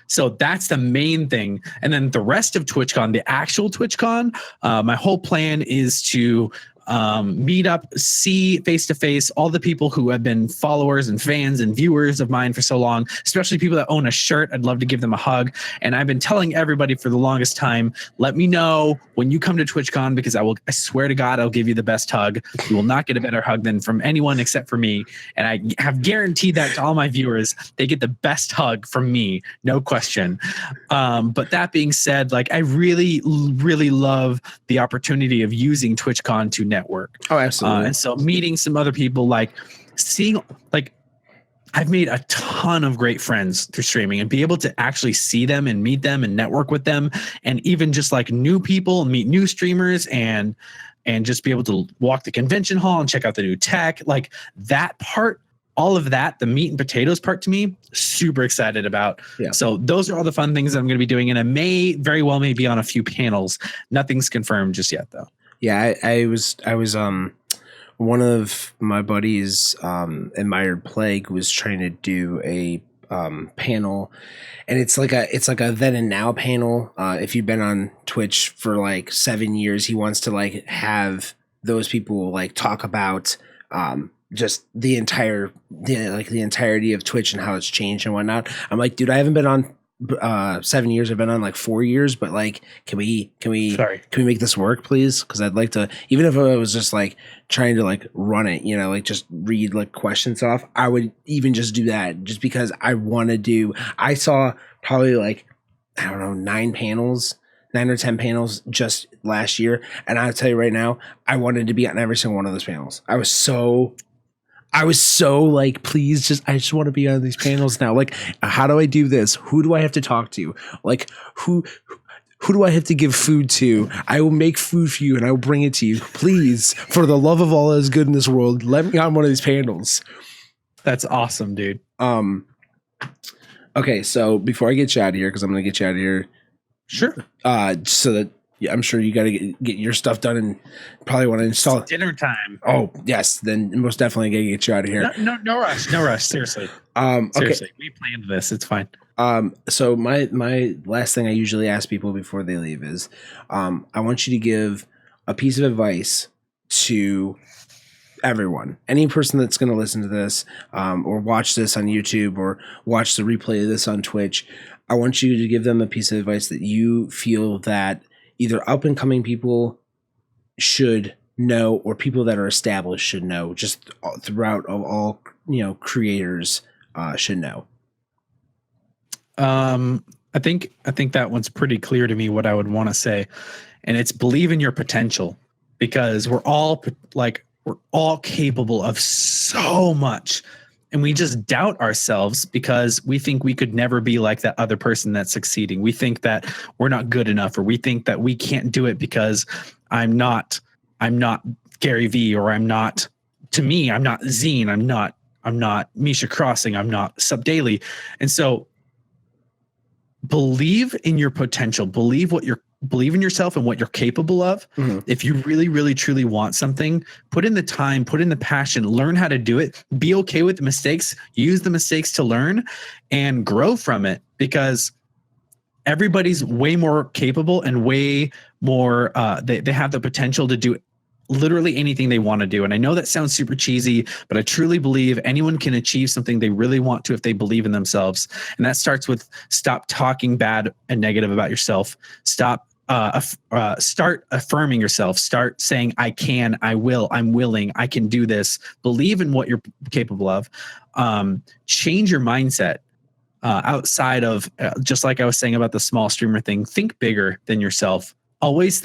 S2: So that's the main thing. And then the rest of TwitchCon, the actual TwitchCon, my whole plan is to meet up, see face to face all the people who have been followers and fans and viewers of mine for so long, especially people that own a shirt. I'd love to give them a hug. And I've been telling everybody for the longest time, let me know when you come to TwitchCon, because I swear to God, I'll give you the best hug. You will not get a better hug than from anyone except for me. And I have guaranteed that to all my viewers. They get the best hug from me, no question. But that being said, like, I really, really love the opportunity of using TwitchCon to network.
S1: Oh, absolutely.
S2: And so meeting some other people, like seeing, like, I've made a ton of great friends through streaming, and be able to actually see them and meet them and network with them, and even just like new people, meet new streamers, and just be able to walk the convention hall and check out the new tech, like that part. All of that, the meat and potatoes part, to me, super excited about.
S1: Yeah.
S2: So those are all the fun things that I'm going to be doing. And I may very well be on a few panels. Nothing's confirmed just yet, though.
S1: Yeah, I was one of my buddies, Admired Plague, was trying to do a panel, and it's like a then and now panel. If you've been on Twitch for like 7 years, he wants to like have those people like talk about just the entirety of Twitch and how it's changed and whatnot. I'm like, dude, I haven't been on 7 years. I've been on like 4 years, but like, can we make this work, please? Because I'd like to, even if I was just like trying to like run it, you know, like just read like questions off, I would even just do that just because I want to do. I saw probably like, I don't know, 9 or 10 panels just last year, and I'll tell you right now, I wanted to be on every single one of those panels. I was so like, please, I just want to be on these panels now. Like, how do I do this? Who do I have to talk to? Like, who do I have to give food to? I will make food for you and I will bring it to you. Please, for the love of all that is good in this world, let me on one of these panels.
S2: That's awesome, dude.
S1: Okay, so before I get you out of here, because I'm going to get you out of here.
S2: Sure.
S1: So that, yeah, I'm sure you got to get your stuff done and probably want to install it.
S2: Dinner time.
S1: Oh, yes. Then most definitely got to get you out of here.
S2: No rush. Seriously. Seriously. We planned this. It's fine.
S1: So my last thing I usually ask people before they leave is, I want you to give a piece of advice to everyone, any person that's going to listen to this, or watch this on YouTube or watch the replay of this on Twitch. I want you to give them a piece of advice that you feel that either up and coming people should know, or people that are established should know, just throughout all, you know, creators should know.
S2: I think that one's pretty clear to me what I would want to say, and it's believe in your potential, because we're all capable of so much. And we just doubt ourselves because we think we could never be like that other person that's succeeding. We think that we're not good enough, or we think that we can't do it because I'm not Gary V, or I'm not Zine, I'm not Misha Crossing, I'm not Sub Daily. And so believe in your potential, believe in yourself and what you're capable of. Mm-hmm. If you really, really, truly want something, put in the time, put in the passion, learn how to do it, be okay with the mistakes, use the mistakes to learn and grow from it, because everybody's way more capable and way more, they have the potential to do literally anything they want to do. And I know that sounds super cheesy, but I truly believe anyone can achieve something they really want to if they believe in themselves. And that starts with stop talking bad and negative about yourself. Start affirming yourself. Start saying, I can, I will, I'm willing, I can do this. Believe in what you're capable of. Change your mindset outside of, just like I was saying about the small streamer thing, think bigger than yourself. Always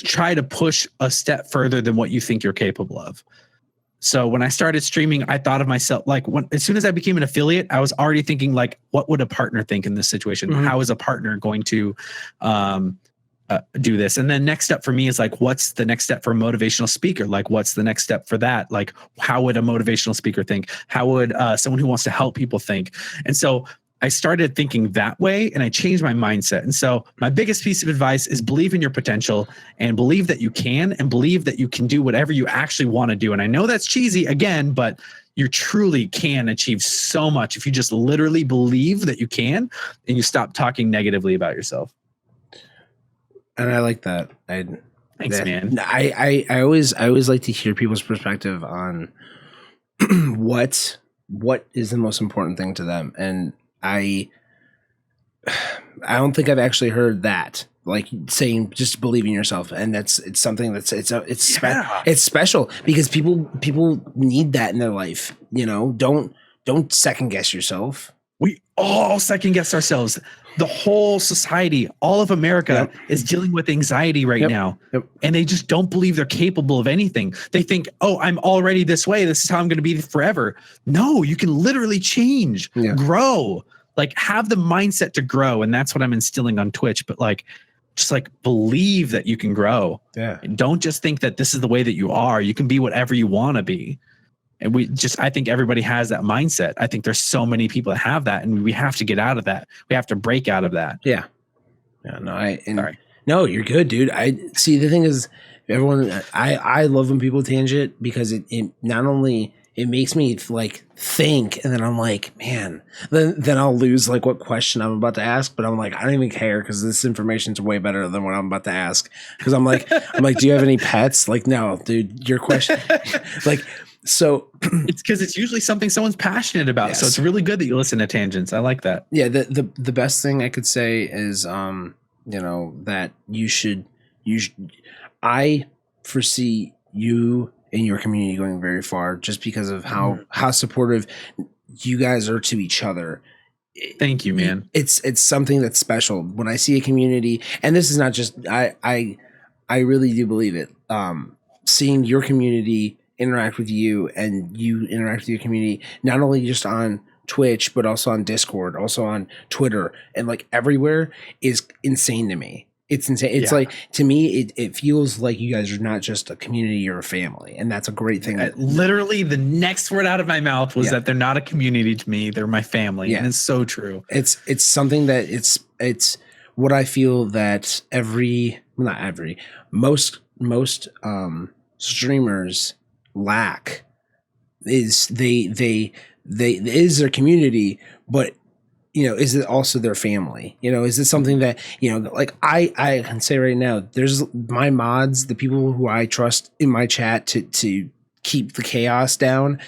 S2: try to push a step further than what you think you're capable of. So when I started streaming, I thought of myself, like as soon as I became an affiliate, I was already thinking like, what would a partner think in this situation? Mm-hmm. How is a partner going to do this? And then next step for me is like, what's the next step for a motivational speaker? Like, what's the next step for that? Like, how would a motivational speaker think? How would someone who wants to help people think? And so I started thinking that way, and I changed my mindset. And so my biggest piece of advice is believe in your potential, and believe that you can, and believe that you can do whatever you actually want to do. And I know that's cheesy again, but you truly can achieve so much if you just literally believe that you can, and you stop talking negatively about yourself.
S1: And I like that.
S2: Thanks, man.
S1: I always like to hear people's perspective on what is the most important thing to them, and I don't think I've actually heard that, like saying just believe in yourself, and it's something that's it's special because people need that in their life. Don't second guess yourself.
S2: We all second guess ourselves. The whole society, all of America is dealing with anxiety right now. And they just don't believe they're capable of anything. They think, oh, I'm already this way. This is how I'm going to be forever. No, you can literally change, grow, like have the mindset to grow. And that's what I'm instilling on Twitch. But just believe that you can grow. Yeah. And don't just think that this is the way that you are. You can be whatever you want to be. And I think everybody has that mindset. I think there's so many people that have that, and we have to get out of that. We have to break out of that.
S1: Yeah. Yeah. No, sorry. No, you're good, dude. I see. The thing is, everyone, I love when people tangent because it not only it makes me think, and then I'm like, man, then I'll lose what question I'm about to ask, but I'm like, I don't even care because this information's way better than what I'm about to ask. Because I'm like, do you have any pets? No, dude, your question, So
S2: it's because it's usually something someone's passionate about. Yes. So it's really good that you listen to tangents. I like that.
S1: Yeah. The best thing I could say is, that you should, I foresee you and your community going very far just because of how supportive you guys are to each other.
S2: Thank you, man.
S1: It's something that's special when I see a community, and this is not just, I really do believe it. Seeing your community interact with you and you interact with your community, not only just on Twitch, but also on Discord, also on Twitter, and everywhere is insane to me. It's insane. It's to me, it feels like you guys are not just a community, you're a family. And that's a great thing.
S2: Literally the next word out of my mouth was that they're not a community to me. They're my family. Yeah. And it's so true.
S1: It's something that it's what I feel that most streamers lack is they is their community, but is it also their family? Is it something that I can say right now, there's my mods, the people who I trust in my chat to keep the chaos down.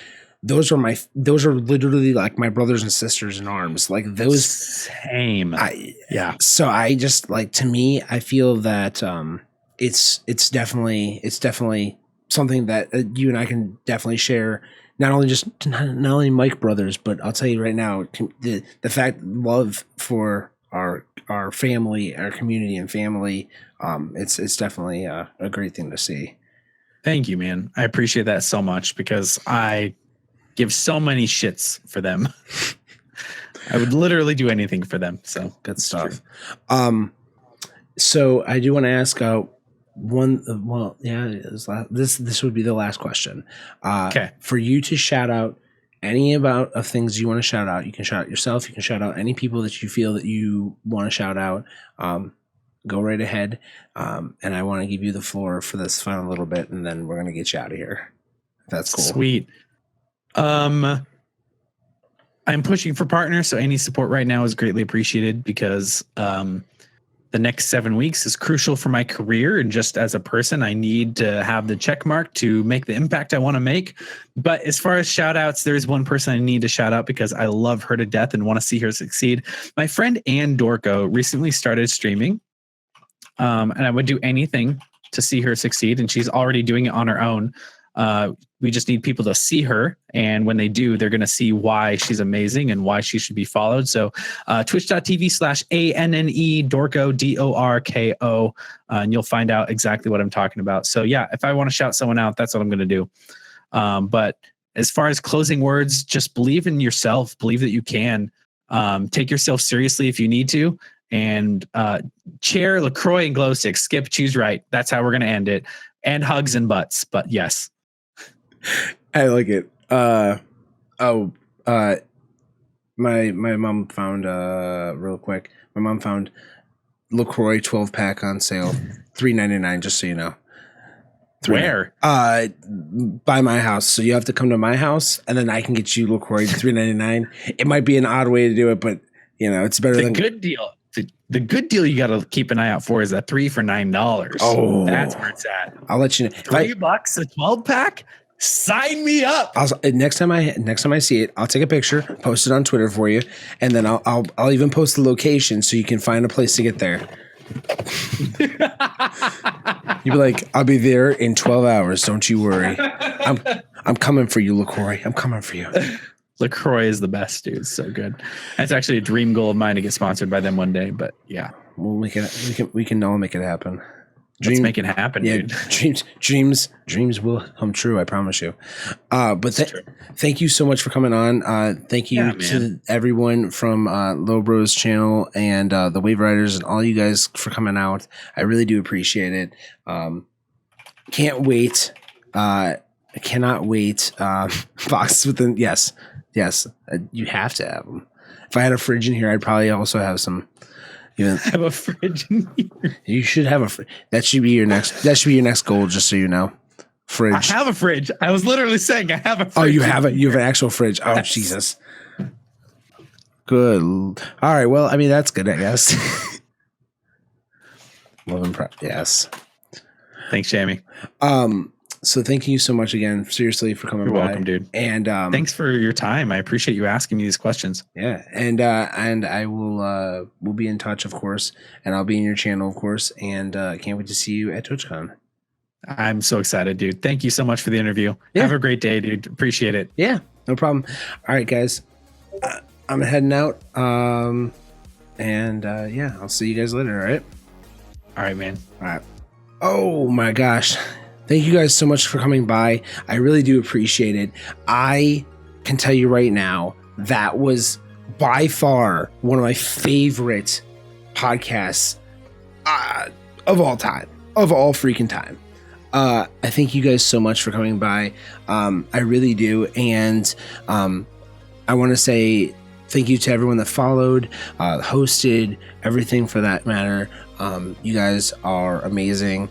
S1: Those are literally my brothers and sisters in arms. Those
S2: same.
S1: So I just to me, I feel that it's definitely something that you and I can definitely share. Not only Mike brothers, but I'll tell you right now, the fact love for our family, our community and family, it's definitely a great thing to see.
S2: Thank you, man. I appreciate that so much because I give so many shits for them. I would literally do anything for them. So
S1: good stuff. So I do want to ask this would be the last question.
S2: Okay.
S1: For you to shout out any of things you want to shout out, you can shout out yourself, you can shout out any people that you feel that you want to shout out. Go right ahead. And I want to give you the floor for this final little bit, and then we're going to get you out of here. That's cool.
S2: Sweet. I'm pushing for partners, so any support right now is greatly appreciated because the next 7 weeks is crucial for my career. And just as a person, I need to have the check mark to make the impact I want to make. But as far as shout outs, there's one person I need to shout out because I love her to death and want to see her succeed. My friend Ann Dorco recently started streaming. And I would do anything to see her succeed. And she's already doing it on her own. We just need people to see her. And when they do, they're going to see why she's amazing and why she should be followed. So twitch.tv/ANNE Dorco, DORKO. And you'll find out exactly what I'm talking about. So yeah, if I want to shout someone out, that's what I'm going to do. But as far as closing words, just believe in yourself, believe that you can. Take yourself seriously if you need to. And chair, LaCroix, and glow sticks. Skip, choose right. That's how we're going to end it. And hugs and butts. But yes.
S1: I like it. My mom found real quick. My mom found LaCroix 12-pack on sale, $3.99. Just so you know.
S2: Where?
S1: By my house. So you have to come to my house, and then I can get you LaCroix $3.99. It might be an odd way to do it, but it's better than
S2: a good deal. The good deal you got to keep an eye out for is that 3 for $9.
S1: Oh.
S2: That's where it's at.
S1: I'll let you know.
S2: $3 a 12 pack. Sign me up.
S1: Next time I see it, I'll take a picture, post it on Twitter for you, and then I'll even post the location so you can find a place to get there. You'll be like, I'll be there in 12 hours. Don't you worry. I'm coming for you, LaCroix. I'm coming for you.
S2: LaCroix is the best, dude. It's so good. That's actually a dream goal of mine to get sponsored by them one day. But yeah,
S1: we can all make it happen.
S2: Let's make it happen,
S1: yeah,
S2: dude.
S1: Dreams will come true. I promise you. But thank you so much for coming on. Thank you to everyone from Lobro's channel and the Wave Riders and all you guys for coming out. I really do appreciate it. Can't wait. I cannot wait. Boxes within yes. You have to have them. If I had a fridge in here, I'd probably also have some.
S2: Have a fridge in here.
S1: You should have a fridge. That should be your next goal, just so you know. Fridge.
S2: I have a fridge. I was literally saying I have a fridge.
S1: Oh, you have it? You have an actual fridge. Oh, yes. Jesus. Good. All right. Well, I mean, that's good, I guess. Love and prep. Yes.
S2: Thanks, Jamie.
S1: So thank you so much again, seriously, for coming by.
S2: You're welcome, dude.
S1: And
S2: thanks for your time. I appreciate you asking me these questions.
S1: Yeah, and I will we'll be in touch, of course, and I'll be in your channel, of course, and can't wait to see you at TwitchCon.
S2: I'm so excited, dude. Thank you so much for the interview.
S1: Yeah.
S2: Have a great day, dude. Appreciate it.
S1: Yeah, no problem. All right, guys, I'm heading out, and yeah, I'll see you guys later.
S2: All right, man.
S1: All right. Oh my gosh. Thank you guys so much for coming by. I really do appreciate it. I can tell you right now, that was by far one of my favorite podcasts of all time, of all freaking time. I thank you guys so much for coming by. I really do. And I want to say thank you to everyone that followed, hosted, everything for that matter. You guys are amazing.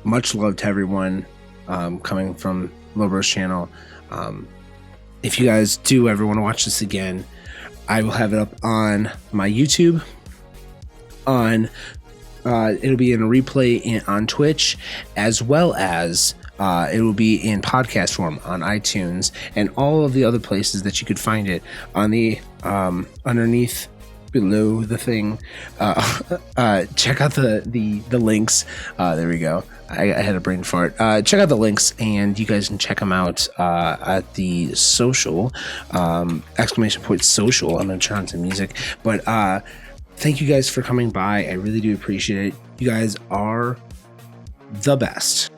S1: Much love to everyone coming from Lobro's channel. If you guys do ever want to watch this again, I will have it up on my YouTube. It'll be in a replay on Twitch, as well as it will be in podcast form on iTunes and all of the other places that you could find it on the underneath. Below the thing, check out the links. There we go. I had a brain fart. Check out the links, and you guys can check them out at the social !social. I'm gonna turn on some music, but thank you guys for coming by. I really do appreciate it. You guys are the best.